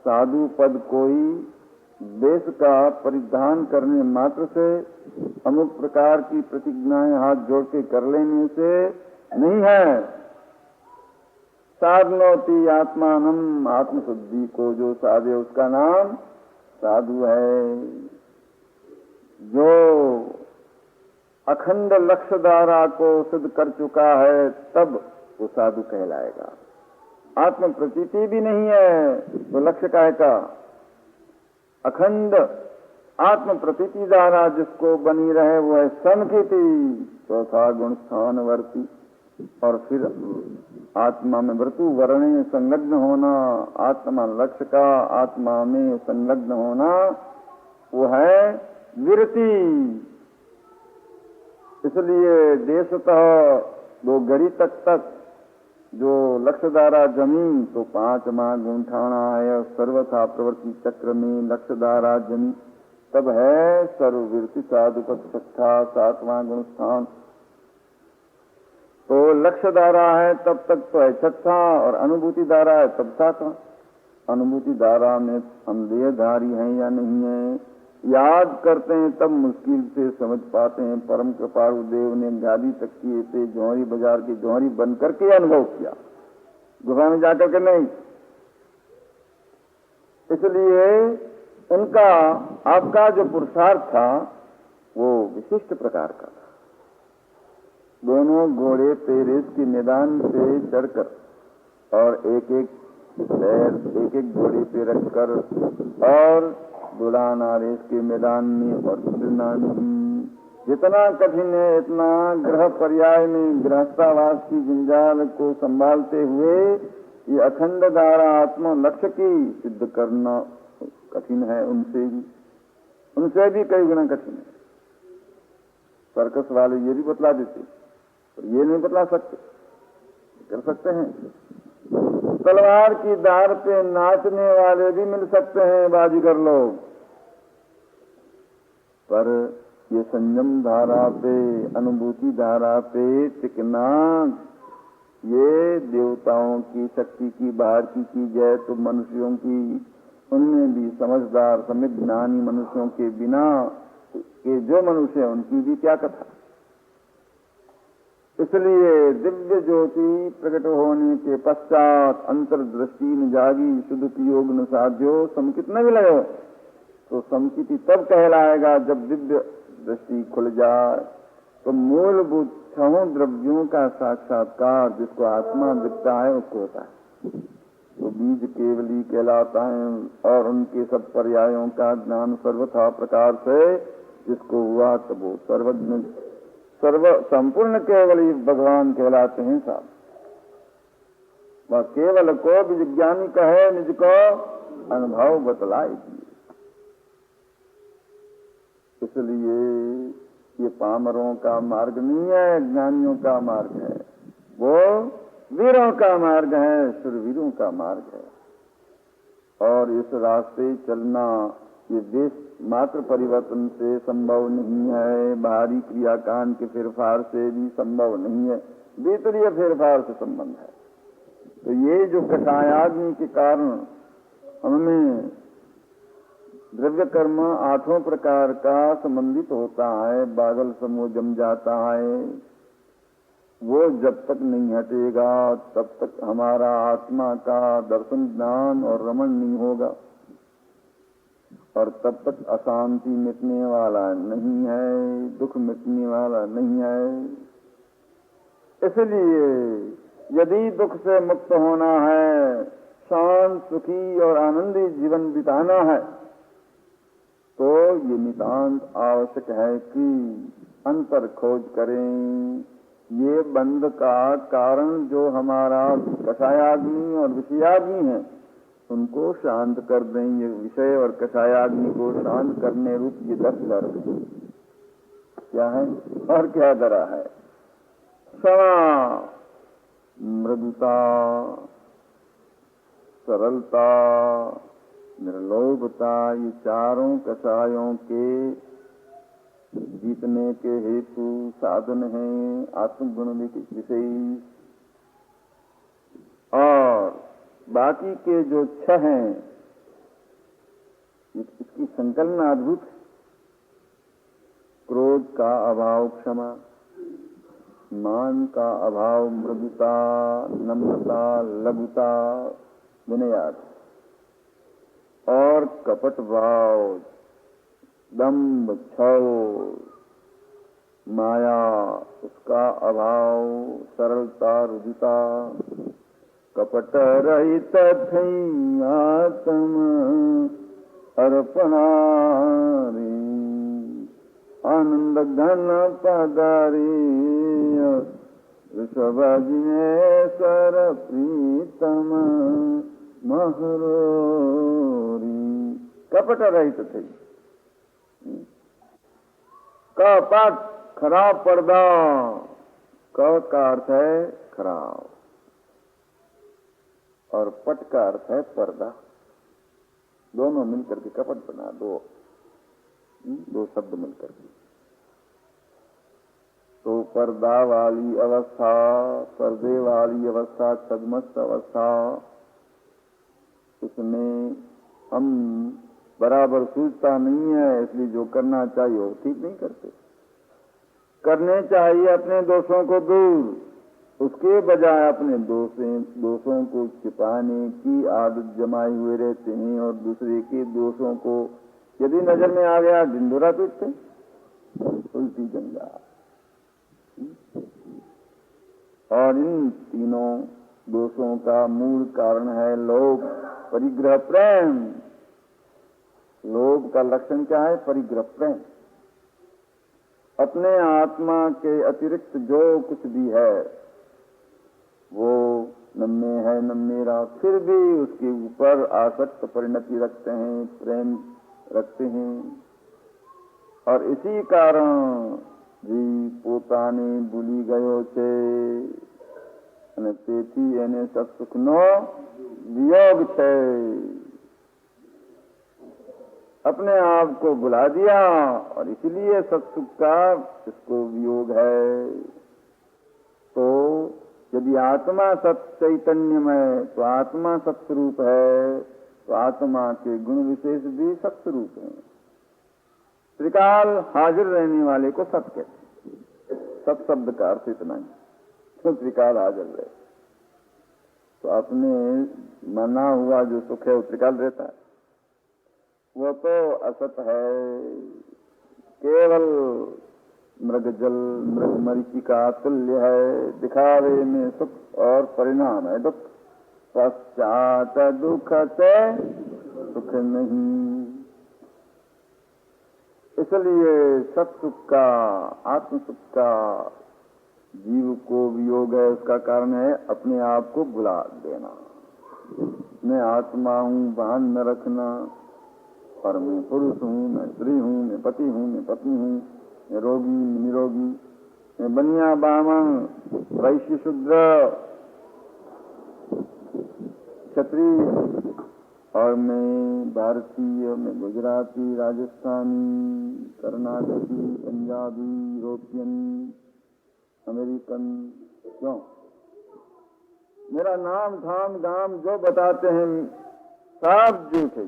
साधु पद कोई देश का परिधान करने मात्र से, अमुक प्रकार की प्रतिज्ञाएं हाथ जोड़ के कर लेने से नहीं है। साधनोति आत्मानम, आत्मशुद्धि को जो साधे उसका नाम साधु है। जो अखंड लक्ष्य धारा को सिद्ध कर चुका है, तब वो साधु कहलाएगा। आत्म प्रतीति भी नहीं है तो लक्ष्य काहे का? अखंड आत्म प्रतीति धारा जिसको बनी रहे वो है समकीति, चौथा गुण स्थानवर्ती। और फिर आत्मा में वृतु वर्णे संलग्न होना, आत्मा लक्ष्य का आत्मा में संलग्न होना, वो है विरति। इसलिए देशतः 2 घड़ी तक जो लक्ष्य धारा जमी तो 5वां गुण ठाना है, और सर्वथा प्रवृत्ति चक्र में लक्ष्य धारा जमी तब है सर्ववृत्ति साधुपत छठा 7वां गुण स्थान। तो लक्ष्य धारा है तब तक तो है छठा, और अनुभूति धारा है तब 7वां। अनुभूति धारा में हम देहधारी हैं या नहीं है, याद करते हैं तब मुश्किल से समझ पाते हैं। परम कृपालु देव ने गादी तक किए थे, जौहरी बाजार की जौहरी बन करके अनुभव किया, गुफा में जाकर के नहीं। इसलिए उनका आपका जो पुरुषार्थ था वो विशिष्ट प्रकार का था। दोनों घोड़े पे रेस के मैदान से चढ़कर और एक एक घोड़े पे रखकर और बुलाना रेस के मैदान में और फिरना नहीं। जितना कठिन है इतना ग्रह पर्याय में गृहस्थावास की जंजाल को संभालते हुए ये अखंड धारा आत्मा लक्ष्य की सिद्ध करना कठिन है, उनसे भी कई गुना कठिन है। सर्कस वाले ये भी बतला देते, पर ये नहीं बतला सकते, कर सकते हैं। तलवार की धार पे नाचने वाले भी मिल सकते हैं बाजीगर लोग, पर ये संयम धारा पे, अनुभूति धारा पे टिकना, ये देवताओं की शक्ति की बाहर की चीज है तो मनुष्यों की, उनमें भी समझदार समित ज्ञानी मनुष्यों के बिना के जो मनुष्य है उनकी भी क्या कथा। इसलिए दिव्य ज्योति प्रकट होने के पश्चात अंतर्दृष्टि न जागी, शुद्ध योग न साध्यो, समकित न विलयो। तो समकिति तब कहलाएगा जब दिव्य दृष्टि खुल जाए, तो मूलभूत छहों द्रव्यों का साक्षात्कार जिसको आत्मा दिखता है उसको होता है, तो बीज केवली कहलाता है। और उनके सब पर्यायों का ज्ञान सर्वथा प्रकार से जिसको हुआ तब वो सर्वज्ञ सर्व संपूर्ण केवली भगवान कहलाते हैं साहब। वह केवल को भी विज्ञानी कहे, निज को अनुभव बतलाए दिए। इसलिए ये पामरों का मार्ग नहीं है, ज्ञानियों का मार्ग है, वो वीरों का मार्ग है, शूरवीरों का मार्ग है। और इस रास्ते चलना ये देश मात्र परिवर्तन से संभव नहीं है, बाहरी क्रियाकांड के फेरफार से भी संभव नहीं है, भीतरीय फेरफार से संबंध है। तो ये जो कषायाग्नि के कारण हमें द्रव्य कर्म आठों प्रकार का संबंधित होता है, बादल समूह जम जाता है, वो जब तक नहीं हटेगा तब तक हमारा आत्मा का दर्शन ज्ञान और रमण नहीं होगा, और तब तक अशांति मिटने वाला नहीं है, दुख मिटने वाला नहीं है। इसलिए यदि दुख से मुक्त होना है, शांत सुखी और आनंदी जीवन बिताना है, तो ये नितांत आवश्यक है कि अंतर खोज करें। ये बंध का कारण जो हमारा कषायाग्नि और विषयाग्नि है उनको शांत कर दें। ये विषय और कषायाग्नि को शांत करने रूप ये 10 दर क्या है और क्या दरा है? क्षमा, मृदुता, सरलता, निर्लोभता, ये चारों कषायों के जीतने के हेतु साधन हैं आत्मगुण विषय। और बाकी के जो 6 हैं इसकी संकलन अद्भुत है। क्रोध का अभाव क्षमा, मान का अभाव मृदुता, नम्रता, लघुता, विनयाद, और कपट भाव, दम्भ, छल, माया, उसका अभाव, सरलता, रुदिता, कपट रहित आत्म अर्पणारी, आनंद घन पदारी, ऋषभजिनेश्वर प्रीतम महरोरी। कपट रहित थे, कपट खराब पर्दा, क का अर्थ है खराब और पट का अर्थ है पर्दा, दोनों मिलकर के कपट बना, दो शब्द मिलकर के। तो पर्दा वाली अवस्था, पर्दे वाली अवस्था, छद्मस्त अवस्था, उसमें हम बराबर सूझता नहीं है, इसलिए जो करना चाहिए वो ठीक नहीं करते। करने चाहिए अपने दोषों को दूर, उसके बजाय अपने दोषों को छिपाने की आदत जमाए हुए रहते हैं, और दूसरे के दोषों को यदि नजर में आ गया ढिंढोरा पीटते, उल्टी गंगा। और इन तीनों दोषों का मूल कारण है लोभ, परिग्रह, प्रेम। लोभ का लक्षण क्या है? परिग्रह, प्रेम। अपने आत्मा के अतिरिक्त जो कुछ भी है वो न मैं है न मेरा, फिर भी उसके ऊपर आसक्त परिणति रखते हैं, प्रेम रखते हैं। और इसी कारण जी પોતાને ભૂલી ગયો છે અને તેથી એને સત્સુખનો વિયોગ છે। अपने आप को भुला दिया और इसलिए सत्सुख का इसको वियोग है। तो यदि आत्मा सत चैतन्यमय तो आत्मा सत्स्वरूप है, तो आत्मा के गुण विशेष भी सत्स्वरूप हैं। त्रिकाल हाजिर रहने वाले को सत कहते हैं। सत शब्द का अर्थ इतना ही, तो त्रिकाल हाजिर रहे। तो अपने मना हुआ जो सुख है वो त्रिकाल रहता है, वो तो असत है। केवल मृगजल मृग मरीचिका तुल्य है, दिखावे में सुख और परिणाम है दुख। पश्चात दुख से सुख नहीं। इसलिए सत्सुख का, आत्म सुख का जीव को वियोग है। उसका कारण है अपने आप को भुला देना। मैं आत्मा हूँ भान न रखना, और मैं पुरुष हूँ, मैं स्त्री हूँ, मैं पति हूँ, मैं पत्नी हूँ, मैं रोगी निरोगी, मैं बनिया बामन, वैश्य शूद्र, क्षत्रिय, और मैं भारतीय, मैं गुजराती, राजस्थानी, कर्नाटकी, पंजाबी, यूरोपियन, अमेरिकन। क्यों? मेरा नाम धाम गाम जो बताते हैं सब झूठ है।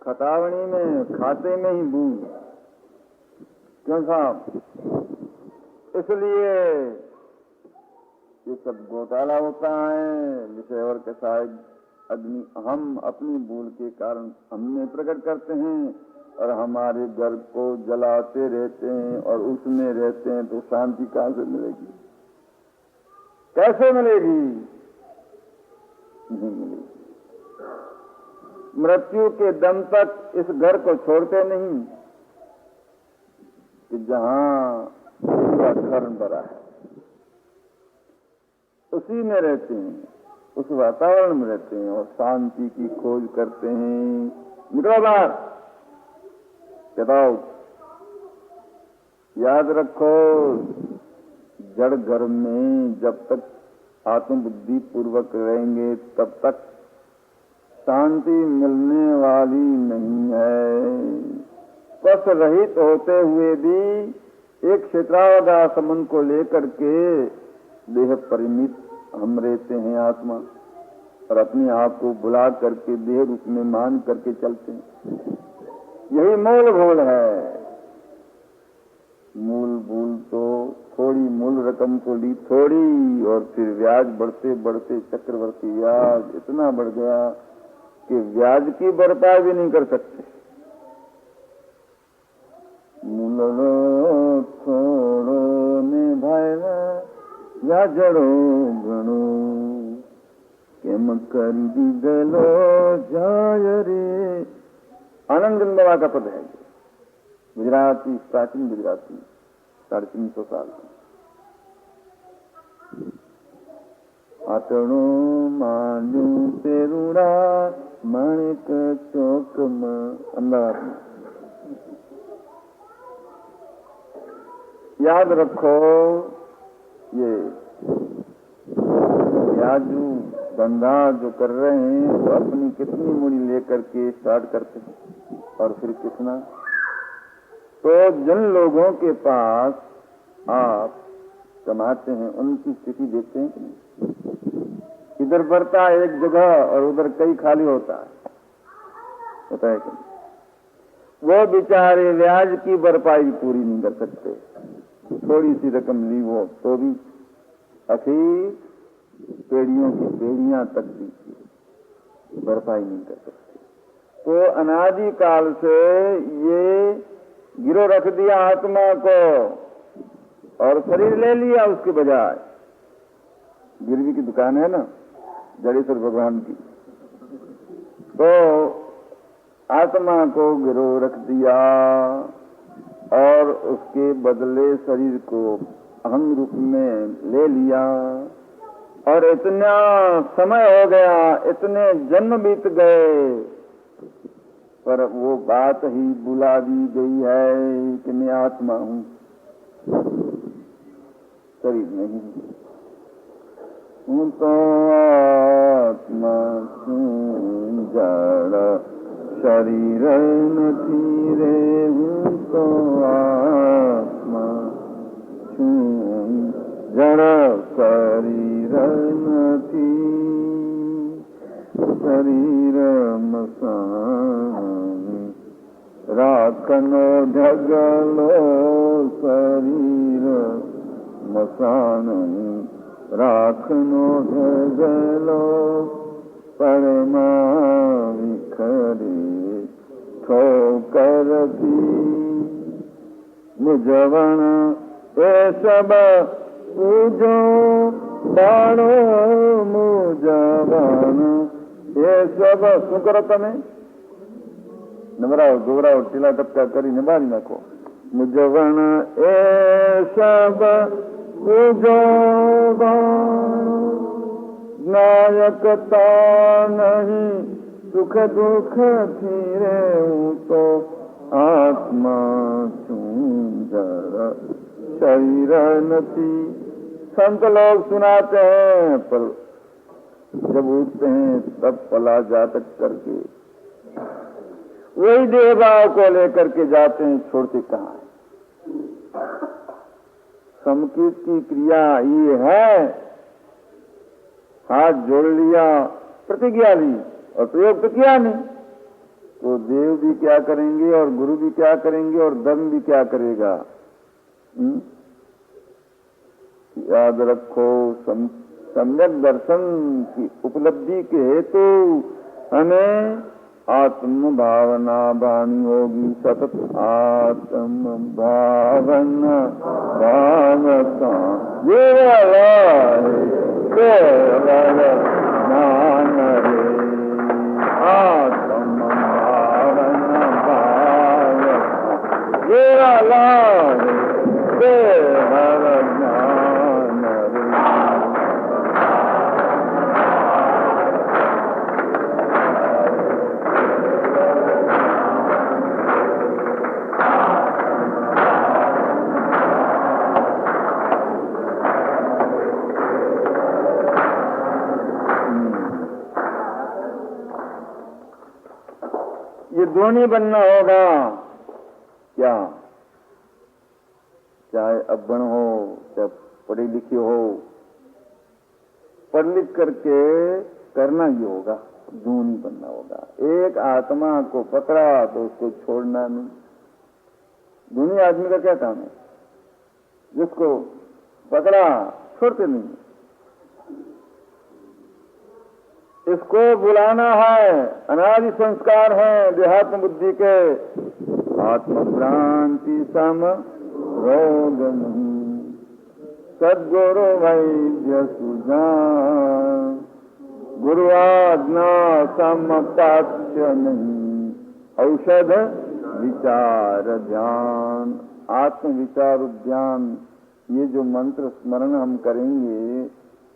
खतावणी में खाते में ही बूंद। क्यों साहब? इसलिए ये सब घोटाला होता है। विषय और के साथ अग्नि हम अपनी भूल के कारण हमने प्रकट करते हैं और हमारे घर को जलाते रहते हैं और उसमें रहते हैं, तो शांति कहां से मिलेगी? कैसे मिलेगी? नहीं मिलेगी। मृत्यु के दम तक इस घर को छोड़ते नहीं कि जहां उसका धर्म भरा है, उसी में रहते हैं, उस वातावरण में रहते हैं और शांति की खोज करते हैं। निकलो बाहर, बताओ। याद रखो, जड़ घर में जब तक आत्मबुद्धि पूर्वक रहेंगे तब तक शांति मिलने वाली नहीं है। स्पर्श रहित होते हुए भी एक क्षेत्रावधा संबंध को लेकर के देह परिमित हम रहते हैं आत्मा, और अपने आप को बुला करके देह रूप में मान करके चलते हैं। यही मूल भूल है। मूल भूल तो थोड़ी मूल रकम को ली थोड़ी, और फिर ब्याज बढ़ते बढ़ते चक्रवर्ती ब्याज इतना बढ़ गया कि ब्याज की भरपाई भी नहीं कर सकते। मूल थोड़ो ने भाईला व्याजड़ो घणो केम कर दी गलो जाय रे। आनंद बाबा का पद है, गुजराती, प्राचीन गुजराती, 350 साल। आटणो मान्यू तेरुड़ा माणिक चौक में, अहमदाबाद में। याद रखो, ये ब्याजू धंधा जो कर रहे हैं तो अपनी कितनी मूड़ी लेकर के स्टार्ट करते हैं और फिर कितना। तो जिन लोगों के पास आप कमाते हैं उनकी स्थिति देखते हैं कि नहीं? इधर बढ़ता है एक जगह और उधर कई खाली होता है, होता है कि नहीं? वो बेचारे ब्याज की भरपाई पूरी नहीं कर सकते। थोड़ी सी रकम ली वो तो भी आखिर पेड़ियों की पेड़ियां तक भी भरपाई नहीं कर सकते। तो अनादि काल से ये गिरो रख दिया आत्मा को और शरीर ले लिया उसके बजाय। गिरवी की दुकान है ना जड़ेश्वर भगवान की, तो आत्मा को गिरो रख दिया। और उसके बदले शरीर को अहम रूप में ले लिया, और इतना समय हो गया, इतने जन्म बीत गए, पर वो बात ही बुला दी गई है कि मैं आत्मा हूं, शरीर नहीं हूं। तो आत्मा जड़ शरीर नहीं रे, हूं तो आत्मा जड़ शरीर नहीं, शरीर मसान राखनो ढगलो, शरीर मसान राखनो ढगलो, परमा विखरे ठोकर दी, मुझवण ए सब पूजो बाणो, मुझवण ए सब શું કરો તમે? નવરાઓ ગોરાઓ ટીલા ટપકા કરીને બારી નાખો. મુજવણ એ સબ પૂજો બાણો, નાયકતા નહીં સુખ દુઃખ થી રે, હું તો આત્મા છું જड़ शरीर नहीं। संत लोग सुनाते हैं, पर जब उठते हैं तब पला जातक करके वही देह भाव को लेकर के जाते हैं, छोड़ते कहाँ है। समकित की क्रिया ये है, हाथ जोड़ लिया, प्रतिज्ञा ली और प्रयोग तो किया नहीं, तो देव भी क्या करेंगे और गुरु भी क्या करेंगे और धर्म भी क्या करेगा। याद रखो, सम्यक दर्शन की उपलब्धि के हेतु हमें आत्म भावना बानी होगी सतत। आत्म भावना भावता केवल मान रे, आत्म भावना भावता केवल ज्ञान रे। ये दोनों बनना होगा। क्या, चाहे अभण हो चाहे पढ़ी लिखी हो, पढ़ लिख करके करना ही होगा, दोनों बनना होगा। एक आत्मा को पकड़ा तो उसको छोड़ना नहीं। दोनों आदमी का क्या काम है, जिसको पकड़ा छोड़ते नहीं। इसको बुलाना है, अनादि संस्कार है देहात्म बुद्धि के। आत्म भ्रांति सम रोग नहीं, सद्गुरु वैद्य सुजान, गुरु आज्ञा समपाच्य नहीं, औषध विचार ध्यान। आत्म विचार उद्यान, ये जो मंत्र स्मरण हम करेंगे,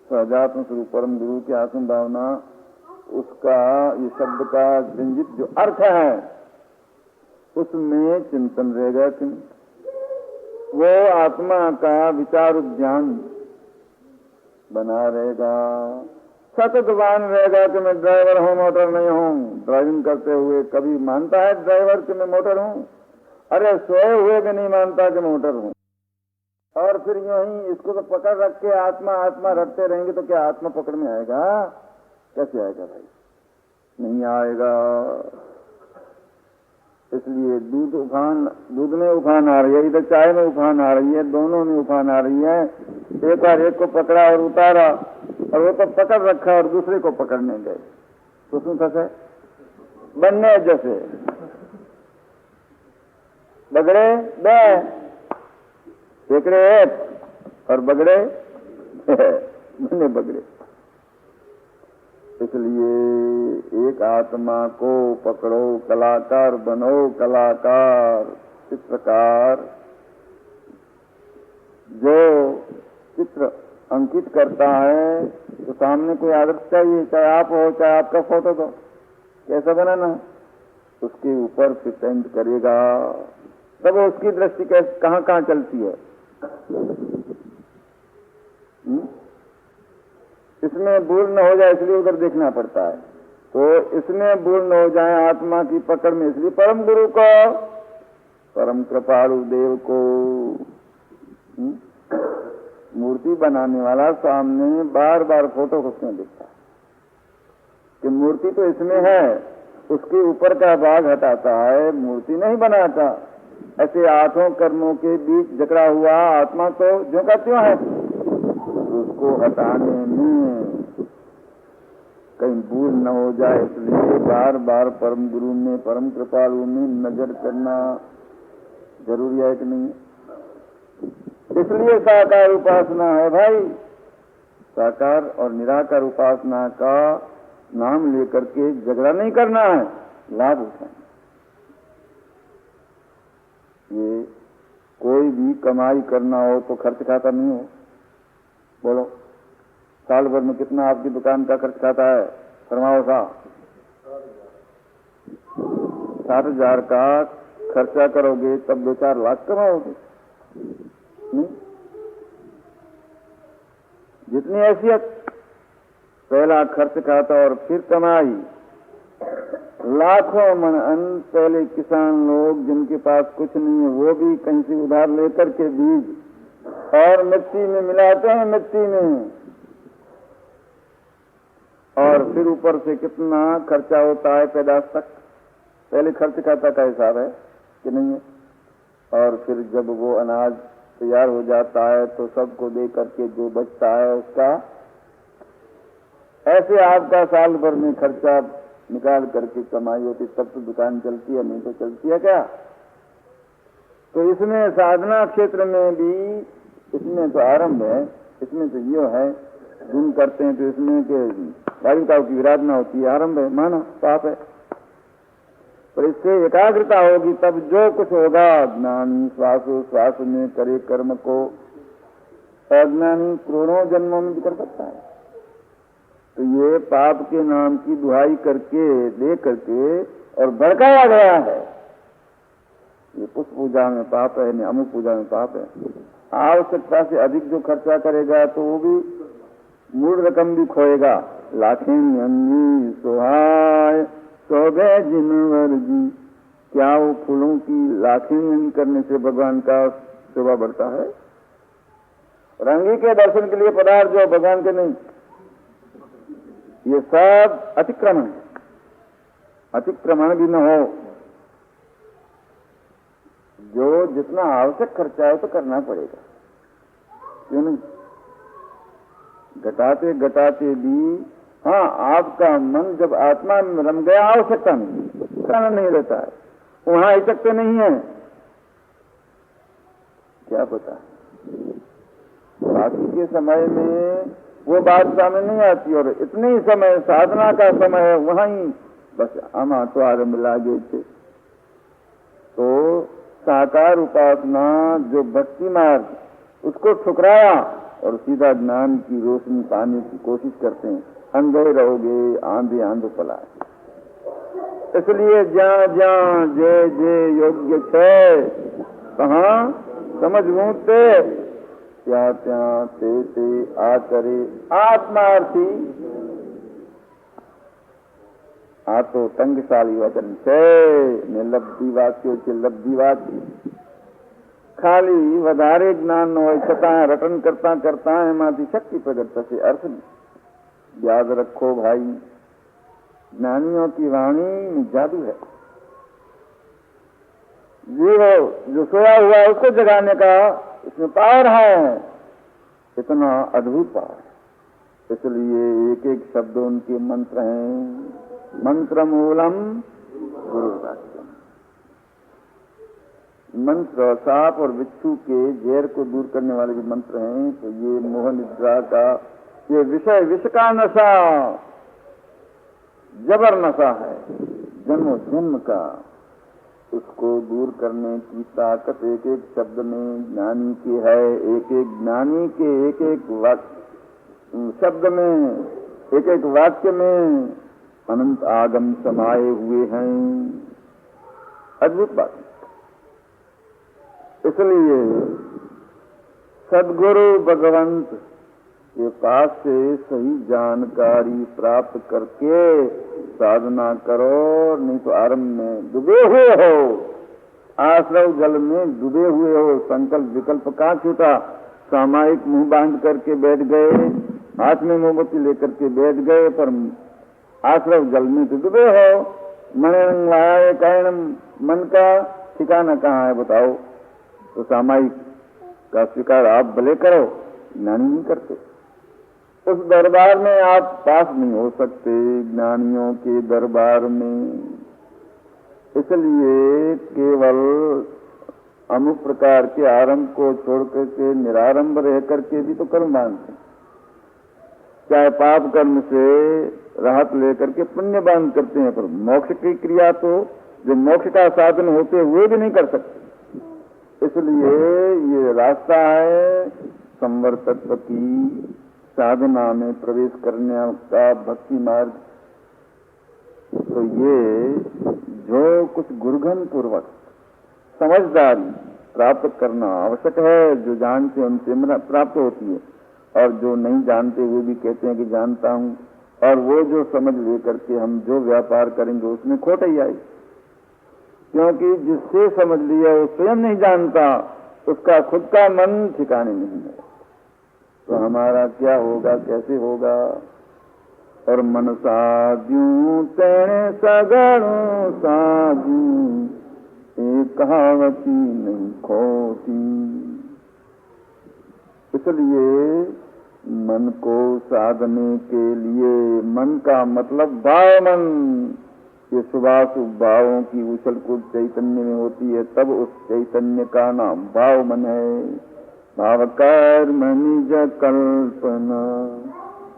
सहजात्म स्वरूप परम गुरु की आत्म भावना, उसका ये शब्द का व्यंजित जो अर्थ है, उसमें चिंतन रहेगा कि वो आत्मा का विचार उद्यान बना रहेगा। सतत वाहन रहेगा कि मैं ड्राइवर हूं, मोटर नहीं हूं। ड्राइविंग करते हुए कभी मानता है ड्राइवर कि मैं मोटर हूं? अरे सोए हुए भी नहीं मानता कि मोटर हूं। और फिर यूं ही इसको तो पकड़ रख के आत्मा आत्मा रखते रहेंगे तो क्या आत्मा पकड़ में आएगा? कैसे आएगा भाई? नहीं आएगा। इसलिए दूध में उफान आ रही है, इधर चाय में उफान आ रही है, दोनों में उफान आ रही है। एक बार एक को पकड़ा और उतारा, और वो तो पकड़ रखा और दूसरे को पकड़ने गए, तो सुन फंसे बनने जैसे बगड़े बे फेकड़े और बगड़े बने बगड़े। इसलिए एक आत्मा को पकड़ो, कलाकार बनो, कलाकार। चित्रकार जो चित्र अंकित करता है तो सामने कोई आदर्श चाहिए, चाहे आप हो चाहे आपका फोटो दो, कैसा बनाना है उसके ऊपर फिर पेंट करेगा, तब उसकी दृष्टि कैसे कहाँ कहाँ चलती है। इसमें भूल न हो जाए इसलिए उधर देखना पड़ता है, तो इसमें भूल न हो जाए आत्मा की पकड़ में, इसलिए परम गुरु को, परम कृपालु देव को मूर्ति बनाने वाला सामने बार बार फोटो उसमें दिखता है कि मूर्ति तो इसमें है, उसके ऊपर का भाग हटाता है, मूर्ति नहीं बनाता। ऐसे आठों कर्मों के बीच जकड़ा हुआ आत्मा तो जो का त्यों है, उसको हटाने में कहीं भूल न हो जाए इसलिए बार बार परम गुरु में, परम कृपालु में नजर करना जरूरी है कि नहीं? इसलिए साकार उपासना है भाई, साकार और निराकार उपासना का नाम लेकर के झगड़ा नहीं करना है, लाभ उठाना। ये कोई भी कमाई करना हो तो खर्च खाता नहीं हो, बोलो साल भर में कितना आपकी दुकान का खर्च खाता है? फरमाओ सा 60,000 का खर्चा करोगे तब 2-4 लाख कमाओगे। जितनी हैसियत, पहला खर्च खाता और फिर कमाई। लाखों मन अन्न पहले किसान लोग जिनके पास कुछ नहीं है वो भी कहीं से उधार लेकर के बीज और मिट्टी में मिलाते हैं, मिट्टी में, और फिर ऊपर से कितना खर्चा होता है पैदाश तक। पहले खर्च खाता का हिसाब है कि नहीं है, और फिर जब वो अनाज तैयार हो जाता है तो सबको दे करके जो बचता है उसका, ऐसे आपका साल भर में खर्चा निकाल करके कमाई होती तब तो दुकान चलती है, नहीं तो चलती है क्या? तो इसमें साधना क्षेत्र में भी, इसमें तो आरंभ है, इसमें तो ये है गुण करते हैं तो इसमें के बालिकाओं की विराधना होती है, आरंभ है, माना पाप है। पर इससे एकाग्रता होगी तब जो कुछ होगा, ज्ञानी श्वास में करे कर्म को, अज्ञानी करोड़ों जन्मों में भी कर सकता है। तो ये पाप के नाम की दुहाई करके दे करके और भड़काया गया है, ये पुष्प पूजा में पाप है, अमुक पूजा में पाप है। आवश्यकता से अधिक जो खर्चा करेगा तो वो भी मूल रकम भी खोएगा। लाखें अंगी सोहाय सौभे जिनवर जी, क्या वो फूलों की लाखें करने से भगवान का शोभा बढ़ता है? रंगी के दर्शन के लिए पदार्थ जो भगवान के नहीं, ये सब अतिक्रमण है, अतिक्रमण भी न हो। जो जितना आवश्यक खर्चा है तो करना पड़ेगा, क्यों नहीं? घटाते घटाते भी, हाँ आपका मन जब आत्मा में रम गया आवश्यकता नहीं, खाना नहीं रहता है, वहां हिचकते नहीं है, क्या पता बाकी के समय में वो बात सामने नहीं आती, और इतने ही समय साधना का समय है वहां ही बस आमा तो आरंभ लागे थे। तो साकार उपासना जो भक्ति मार्ग उसको ठुकराया और सीधा ज्ञान की रोशनी पाने की कोशिश करते हैं। अंधे रहोगे आंधे आंधो पलाए। इसलिए जहाँ जहाँ जे जे योग्य छे कहाँ समझ मूते त्या त्या ते ते आचरे आत्मार्थी। आ तो तंगशाली वचन છે ને લબ્ધી વાક્યો છે, લબ્ધી વાક્ય ખાલી વધારે જ્ઞાન ન હોય છતાં રટન કરતા કરતા એમાંથી શક્તિ પ્રગટ થશે, अर्थ याद रखो भाई, ज्ञानियों की वाणी में जादू है। जीव जो सोया हुआ है उसको जगाने का इसमें पावर है, इतना अद्भुत पावर। इसलिए एक एक शब्द उनके मंत्र हैं। मंत्र मूलम गुरु वाक्यम। मंत्र सांप और बिच्छू के जहर को दूर करने वाले भी मंत्र हैं। तो ये मोह निद्रा का ये विषय, विष का नशा जबर नशा है, जन्म जन्म का। उसको दूर करने की ताकत एक एक शब्द में ज्ञानी की है। एक एक ज्ञानी के एक एक शब्द में, एक एक वाक्य में अनंत आगम समाये हुए हैं। अद्भुत बात। इसलिए सद्गुरु भगवंत के पास से सही जानकारी प्राप्त करके साधना करो, नहीं तो आरंभ में डूबे हुए हो, आश्रव जल में डूबे हुए हो। संकल्प विकल्प कहाँ छूटा, सामायिक मुंह बांध करके बैठ गए, हाथ में मोमबत्ती लेकर के बैठ गए, पर आश्रव जल में तो डूबे हो। मन कारण मन का ठिकाना कहाँ है बताओ। तो सामायिक का स्वीकार आप भले करो, ज्ञानी नहीं करते। उस दरबार में आप पास नहीं हो सकते, ज्ञानियों के दरबार में। इसलिए केवल अमुक प्रकार के आरंभ को छोड़ करके निरारंभ रह करके भी तो कर्म बांधते, चाहे पाप कर्म से राहत लेकर के पुण्य बांध करते हैं, पर मोक्ष की क्रिया तो जो मोक्ष का साधन होते हुए भी नहीं कर सकते। इसलिए ये रास्ता है संवर तत्व की साधना में प्रवेश करने का भक्ति मार्ग। तो ये जो कुछ गुरुगन पूर्वक समझदारी प्राप्त करना आवश्यक है, जो जानते उनसे प्राप्त होती है, और जो नहीं जानते वो भी कहते हैं कि जानता हूं, और वो जो समझ लेकर के हम जो व्यापार करेंगे उसमें खोट ही आई। क्योंकि जिससे समझ लिया वो स्वयं नहीं जानता, उसका खुद का मन ठिकाने नहीं है। तो हमारा क्या होगा, कैसे होगा। और मन साधु तेरे सगड़ों साधु, एक कहावती नहीं खोती। इसलिए मन को साधने के लिए, मन का मतलब भाव मन, ये शुभाशुभ भावों की उछल कूद चैतन्य में होती है, तब उस चैतन्य का नाम भाव मन है। भाव कर्म निज कल्पना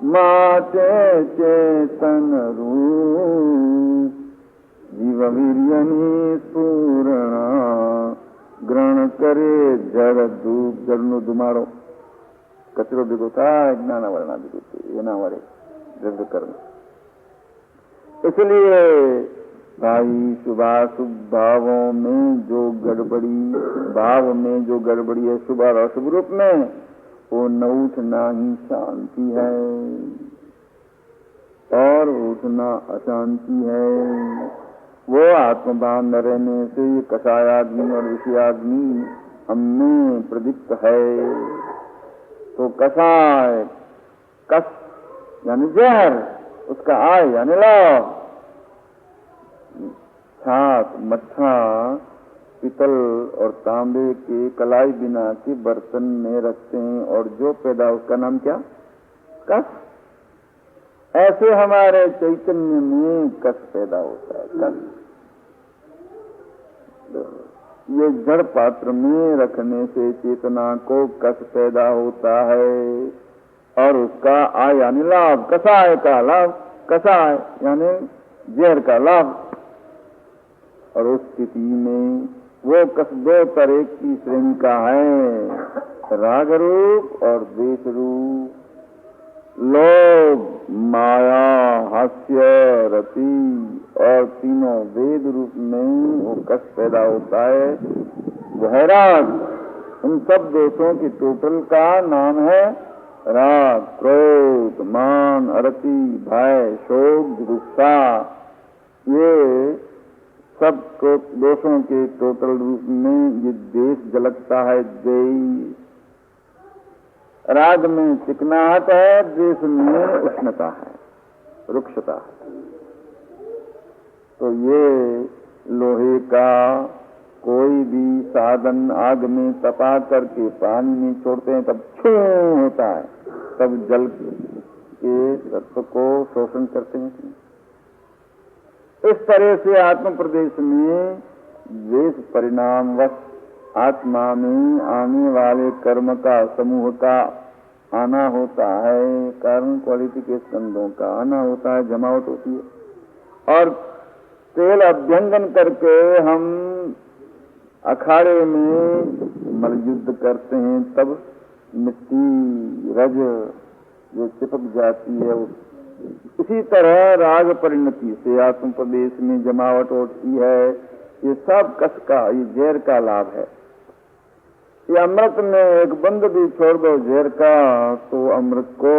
माटे चेतन रूप, जीव वीर्यनि स्फुरणा ग्रहण करे जड़ धूप। जड़नो धुमाड़ो कचरो भीगो था, ज्ञाना वरना भीगो, ये ना वरे द्रव्य कर्म। इसलिए भाई शुभाशुभ भावों में जो गड़बड़ी, भाव में जो गड़बड़ी है शुभ और अशुभ रूप में, वो न उठना ही शांति है और उठना अशांति है। वो आत्मभान न रहने से ये कषायाग्नि और विषयाग्नि हममें प्रदीप्त है। तो कषाय कस यानी जहर, उसका आय यानी लाभ। छाछ मट्ठा पीतल और तांबे के कलाई बिना के बर्तन में रखते हैं, और जो पैदा उसका नाम क्या, कस। ऐसे हमारे चैतन्य में कस पैदा होता है, कस। ये जड़ पात्र में रखने से चेतना को कस पैदा होता है, और उसका आय यानी लाभ, कसाय का लाभ, कसाय यानी जहर का लाभ। और उस स्थिति में वो कस दो तरह की श्रेणी का है, राग रूप और द्वेष रूप। लोभ, माया, हास्य, रति और तीनों वेद रूप में वो कस पैदा होता है, वो है राग। इन सब दोषों की टोटल का नाम है राग, क्रोध, मान, अरति, भय, शोक, गुस्सा। ये सब दोषों के टोटल रूप में ये देश झलकता है। देई राग में चिकनाहट है, द्वेष में उष्णता है, रुक्षता है। तो ये लोहे का कोई भी साधन आग में तपा करके पानी में छोड़ते हैं तब छू होता है, तब जल के तत्व को शोषण करते हैं। इस तरह से आत्म प्रदेश में द्वेष परिणामवश आत्मा में आने वाले कर्म का समूह का आना होता है, कारण क्वालिटी के स्कंदों का आना होता है, जमावट होती है। और तेल अभ्यंगन करके हम अखाड़े में मल्लयुद्ध करते हैं, तब मिट्टी रज जो चिपक जाती है, उसी तरह राग परिणति से आत्म प्रदेश में जमावट होती है। ये सब कस का, ये जहर का लाभ है। ये अमृत में एक बंद भी छोड़ दो जहर का तो अमृत को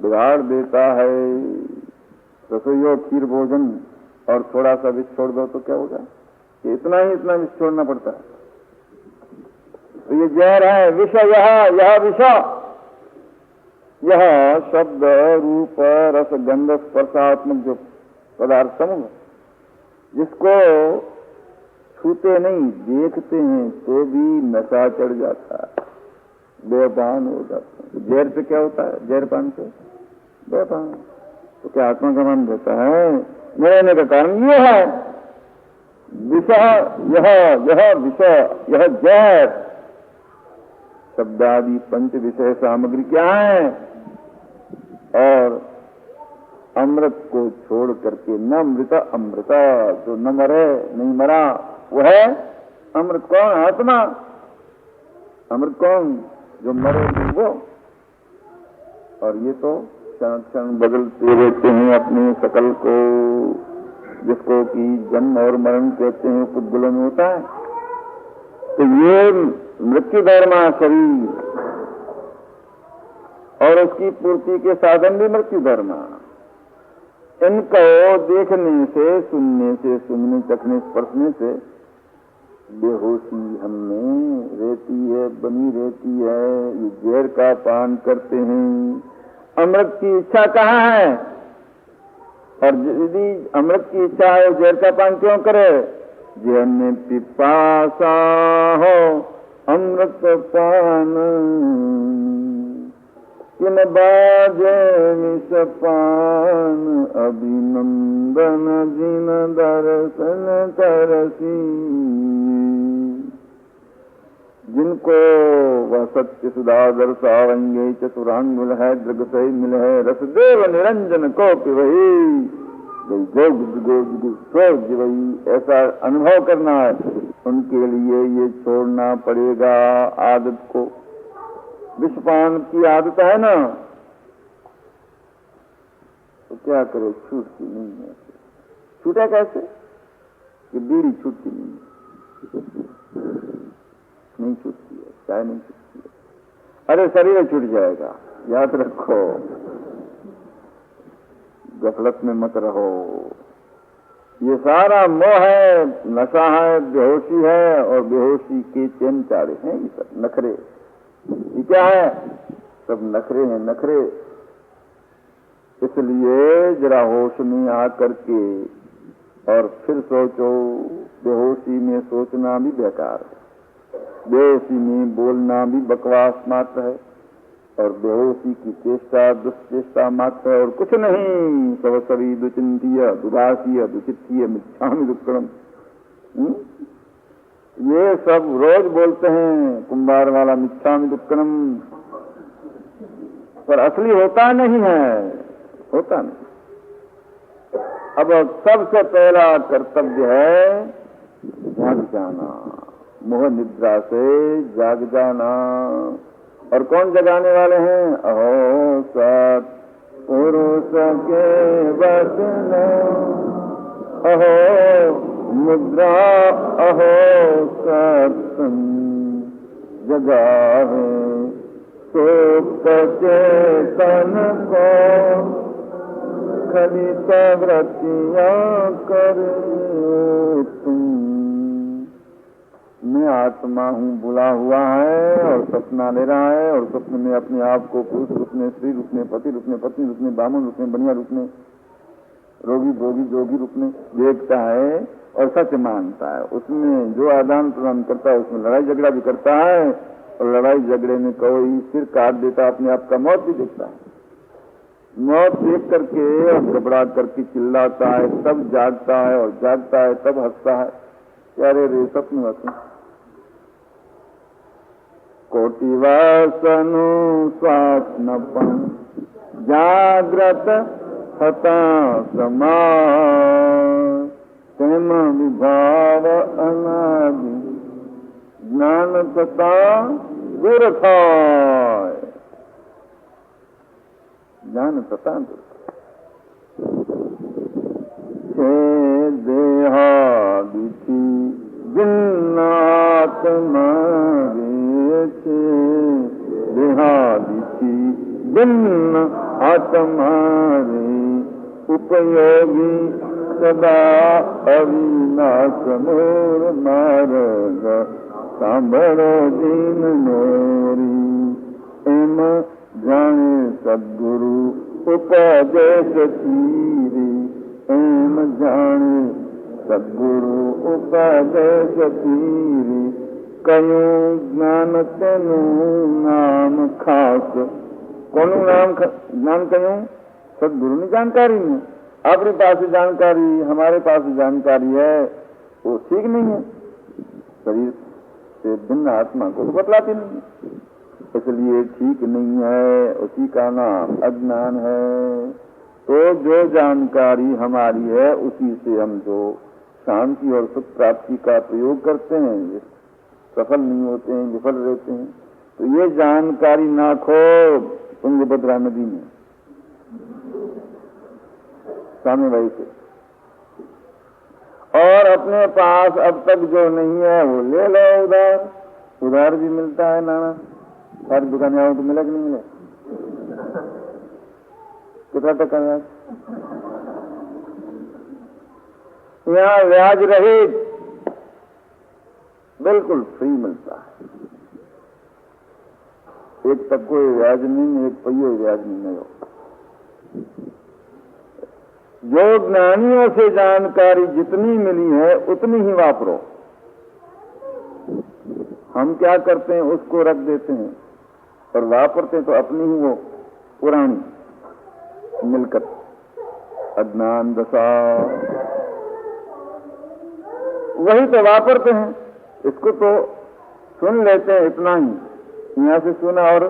बिगाड़ देता है। रसोइयों खीर भोजन और थोड़ा सा विष छोड़ दो तो क्या होगा? इतना विष छोड़ना पड़ता है। तो ये जहर है, विष यह विष, यह शब्द रूप रस गंध स्पर्शात्मक जो पदार्थ समूह, जिसको छूते नहीं देखते हैं तो भी नशा चढ़ जाता है, बेपान हो जाता है। जहर से क्या होता है? जहर पान से बेपान। तो क्या आत्मा का मन देता है? मेरे का कारण ये है विष, यह विष, यह जहर। शब्दादि पंच विषय सामग्री क्या है? और अमृत को छोड़ करके न मृत अमृता, जो न मरे नहीं मरा वो है अमृत। कौन? आत्मा। अमृत कौन? जो मरे नहीं वो। और ये तो क्षण क्षण बदलते रहते हैं अपने शकल को, जिसको कि जन्म और मरण कहते हैं, पुद्गलों में होता है। तो ये मृत्यु धर्मा शरीर और उसकी पूर्ति के साधन भी मृत्यु धर्मा। इनको देखने से, सुनने चखने स्पर्शने से बेहोशी हमें रहती है, बनी रहती है। ये जहर का पान करते हैं। अमृत की इच्छा कहाँ है? और यदि अमृत की इच्छा है जहर का पान क्यों करे? जन पिपासा हो अमृत पान, किन बाजे विषपान, अभिनंदन जिन दर्शन तरसी। जिनको वह सत्य सुधा दर्शावेंगे, चतुरांग मिल है, दृग सही मिल है, रसदेव निरंजन को पिवही, वही ऐसा अनुभव करना है। उनके लिए ये छोड़ना पड़ेगा आदत को। विषपान की आदत है ना, तो क्या करे? छूटती नहीं है। छूटे कैसे? कि बीड़ी छूटती नहीं छूटती है, चाय नहीं छूटती है। अरे शरीर छूट जाएगा, याद रखो। गफलत में मत रहो। ये सारा मोह है, नशा है, बेहोशी है, और बेहोशी के चैन चाड़े हैं ये सब नखरे। ये क्या है? सब नखरे हैं, नखरे। इसलिए जरा होश में आकर के और फिर सोचो। बेहोशी में सोचना भी बेकार है, बेहोशी में बोलना भी बकवास मात्र है, और बेहोशी की चेष्टा दुष्चेष्टा मात्र है और कुछ नहीं। सब सभी दुचिंतीय दुदासीय दुचित्तीय मिच्छामि दुक्कड़म। ये सब रोज बोलते हैं कुंभार वाला मिच्छामि दुक्कड़म, पर असली होता नहीं है, होता नहीं। अब सबसे पहला कर्तव्य है जाग जाना, मोह निद्रा से जाग जाना। और कौन जगाने वाले हैं? अहो सत पुरुष के वचन, अहो मुद्रा, अहो सत्संग जगावे सुप्त चेतन को, खलित वृत्तियां करे तुम। मैं आत्मा हूँ, बुला हुआ है और सपना ले रहा है, और सपने में अपने आप को पुरुष रूप में, स्त्री रूप में, पति रूप में, पत्नी रूप में, ब्राह्मण रूप में, बनिया रूप में, रोगी भोगी जोगी रूप में देखता है और सच मानता है। उसमें जो आदान प्रदान करता है उसमें लड़ाई झगड़ा भी करता है, और लड़ाई झगड़े में कोई सिर काट देता, अपने आप का मौत भी देखता है। मौत देख करके और घबरा करके चिल्लाता है, तब जागता है, और जागता है तब हंसता है। प्यारे रे सपन वसन कोटिवासनु स्वप्नपन, जाग्रत हता समा, प्रेम विभाव अनादि ज्ञान तथा दूर थाय, ज्ञान तथा दूर छे देहादिति भिन्नात्मा रे, छे देहादिति भिन्न आत्मा रे, उपयोगी सदा अविनाश मोर मार्ग सांभळो दीन मोरी, एम जाने सद्गुरु उपदेश थीरी, एम जाने सद्गुरु उपदेश थीरी, कयूं ज्ञान तेनु नाम खास, कोनु नाम ज्ञान कयूं? सद्गुरु ने जानकारी नहीं, अपने पास जानकारी, हमारे पास जानकारी है, वो ठीक नहीं है, शरीर से भिन्न आत्मा को तो बतलाती नहीं, इसलिए ठीक नहीं है, उसी का नाम अज्ञान है। तो जो जानकारी हमारी है उसी से हम जो शांति और सुख प्राप्ति का प्रयोग करते हैं, सफल नहीं होते हैं, विफल रहते हैं। तो ये जानकारी ना खो तुंगभद्रा नदी में स्वामी भाई से, और अपने पास अब तक जो नहीं है वो ले लो उधार, उधार भी मिलता है नाना, सारी दुकानें आओ तो मिले कि नहीं मिले? कितना टका ब्याज? यहाँ ब्याज रहित बिल्कुल फ्री मिलता है, एक तक कोई ब्याज नहीं, एक पहिए ब्याज नहीं हो। जो ज्ञानियों से जानकारी जितनी मिली है उतनी ही वापरो। हम क्या करते हैं, उसको रख देते हैं और वापरते तो अपनी ही वो पुरानी मिलकत अज्ञान दशा, वही तो वापरते हैं। इसको तो सुन लेते हैं इतना ही, यहाँ से सुना और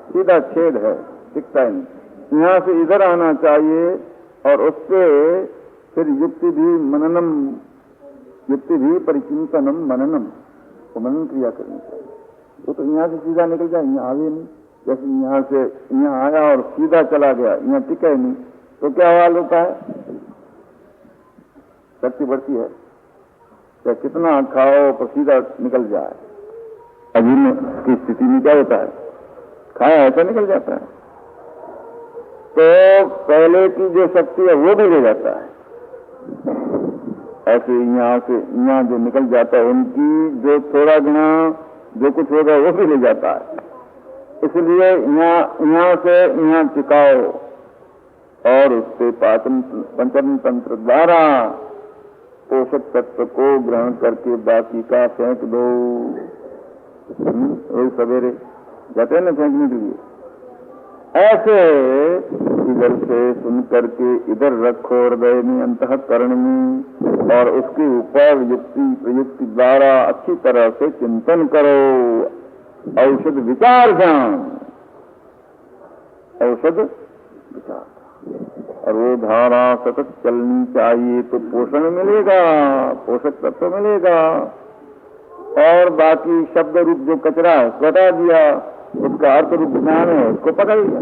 सीधा छेद है, दिखता ही नहीं। यहाँ से इधर आना चाहिए और उससे फिर युक्ति भी मननम, युक्ति भी परिचिंतनम मननम, तो मनन क्रिया करनी चाहिए। वो तो यहाँ से सीधा निकल जाए, यहाँ आवे नहीं। जैसे यहाँ से यहाँ आया और सीधा चला गया, यहाँ टिका ही नहीं, तो क्या हाल होता है? शक्ति बढ़ती है, चाहे कितना खाओ पर सीधा निकल जाए। अजीर्ण की स्थिति में क्या होता है, खाया ऐसा निकल जाता है, तो पहले की जो शक्ति है वो भी ले जाता है। ऐसे यहाँ से यहाँ जो निकल जाता है, उनकी जो थोड़ा गुना जो कुछ होगा वो भी ले जाता है। इसलिए यहाँ से यहाँ टिकाओ और उससे पाचन पंचन तंत्र द्वारा पोषक तत्व को ग्रहण करके बाकी का फेंक दो। रोज सवेरे जाते हैं ना फेंकने के लिए, ऐसे इधर से सुन करके इधर रखो हृदय में, अंतःकरण में, और उसके ऊपर युक्ति प्रयुक्ति द्वारा अच्छी तरह से चिंतन करो। औषध विचार ध्यान, औषध विचार, और वो धारा सतत चलनी चाहिए तो पोषण मिलेगा, पोषक तत्व मिलेगा। और बाकी शब्द रूप जो कचरा है हटा दिया, उसका अर्थ रूप ज्ञान है, उसको पकड़ लिया।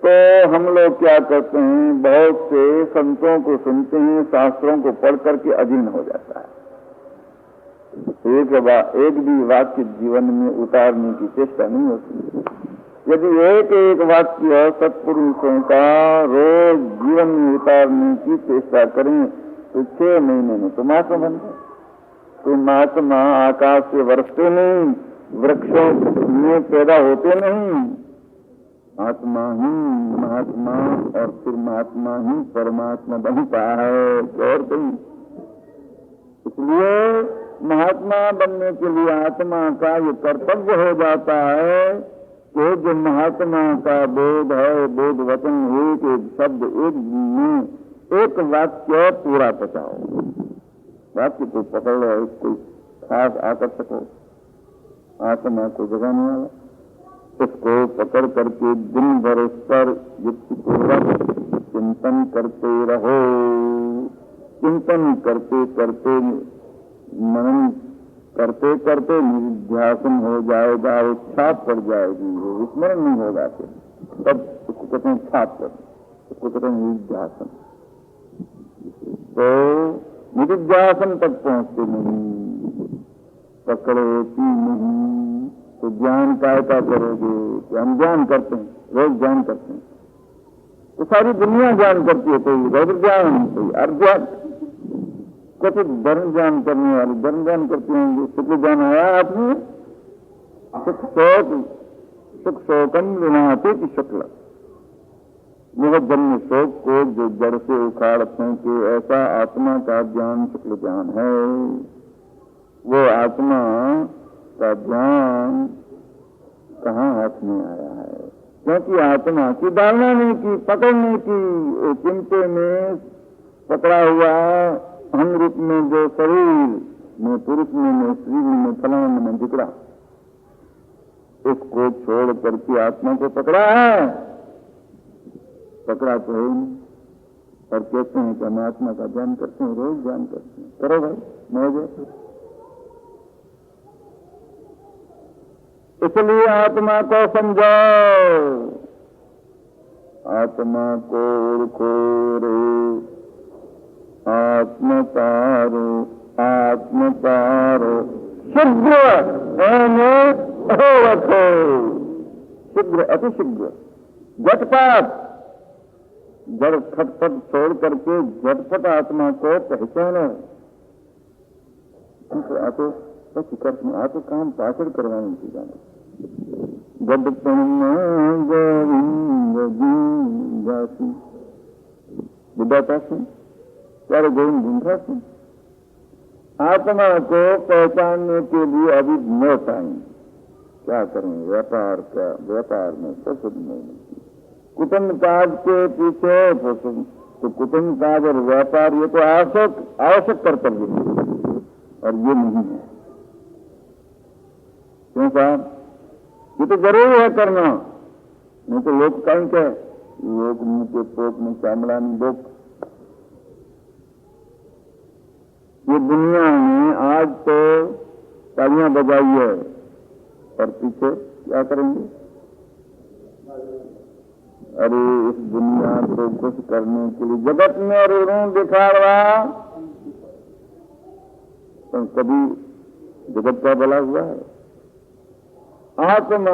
तो हम लोग क्या करते हैं, बहुत से संतों को सुनते हैं, शास्त्रों को पढ़ करके अजीर्ण हो जाता है। एक भी वाक्य जीवन में उतारने की चेष्टा नहीं होती। यदि एक एक वाक्य सत्पुरुषों का रोज जीवन में उतारने की चेष्टा करें तो 6 महीने में तो महात्मा बन गए। तो महात्मा आकाश से बरसते नहीं, वृक्षों में पैदा होते नहीं, महात्मा ही महात्मा और फिर महात्मा ही परमात्मा बनता है और कहीं। इसलिए महात्मा बनने के लिए आत्मा का ये कर्तव्य हो जाता है कि जो महात्मा का बोध है, बोध वचन, एक एक शब्द, एक में एक वाक्य पूरा पचाओ। वाक्य को पकड़ लो, कोई खास आकर्षक हो, आत्मा को जगाने वाला, उसको पकड़ करके दिन भर उस पर युक्तिपूर्वक चिंतन करते रहो। चिंतन करते करते, मनन करते करते निध्यासन हो जाएगा, वो छाप पड़ जाएगी, वो स्मरण नहीं होगा फिर, तब उसको कहते हैं छाप पड़, उसको कहते हैं निध्यासन। तो निध्यासन तक पहुंचते नहीं, पकड़े होती नहीं, तो ज्ञान काय का करोगे? कि हम ज्ञान करते हैं, रोज ज्ञान करते हैं, तो सारी दुनिया ज्ञान करती है, कोई रौद्र ज्ञान, कोई अर्ज्ञान, कुछ धर्म ज्ञान करने वाले धर्म ज्ञान करते हैं। शुक्ल ज्ञान आया आपने, सुख शोकम विनाती की शुक्ल, यह जन्म शोक को जो जड़ से उखाड़ फेंके, ऐसा आत्मा का ज्ञान शुक्ल ज्ञान है। वो आत्मा का ज्ञान कहाँ हाथ में आया है? क्योंकि आत्मा की धारणा नहीं की, पकड़ने की, चिंते में पकड़ा हुआ हम रूप में जो शरीर में, पुरुष में, स्त्री में, फलाने में जिकड़ा, उसको छोड़ करके आत्मा को पकड़ा है, पकड़ा तो है नहीं। और कहते हैं कि हम आत्मा का ज्ञान करते हैं, रोज ज्ञान करते हैं। करो भाई, मौज। इसलिए आत्मा को समझाओ, आत्मा को ओळखो रे, आत्मतारो, आत्मतारो, शीघ्र रखो, शीघ्र, अतिशीघ्र, झटपट, जड़ खटपट छोड़ करके झटपट आत्मा को पहचानो। आ तो काम पाछड़ करवाने की जाने। बुढ़ाता से सारे गोविंद ढूंढा से आत्मा को पहचानने के लिए अभी न टाइम, क्या करें? व्यापार का, व्यापार में फुर्सत नहीं, कुटुंब काज के पीछे फुर्सत, तो कुटुंब काज और व्यापार ये तो आवश्यक कर्तव्य है, और ये नहीं है। क्यों साहब? ये तो जरूरी है करना, नहीं तो लोग कहें क्या, लोग मुंह के पोक में चामड़ा नहीं लोग। ये दुनिया में आज तो तालियां बजाई है, और पीछे क्या करेंगे? अरे इस दुनिया को कुछ करने के लिए जगत में रूं दिखावा, तो कभी जगत का भला हुआ है? आत्मा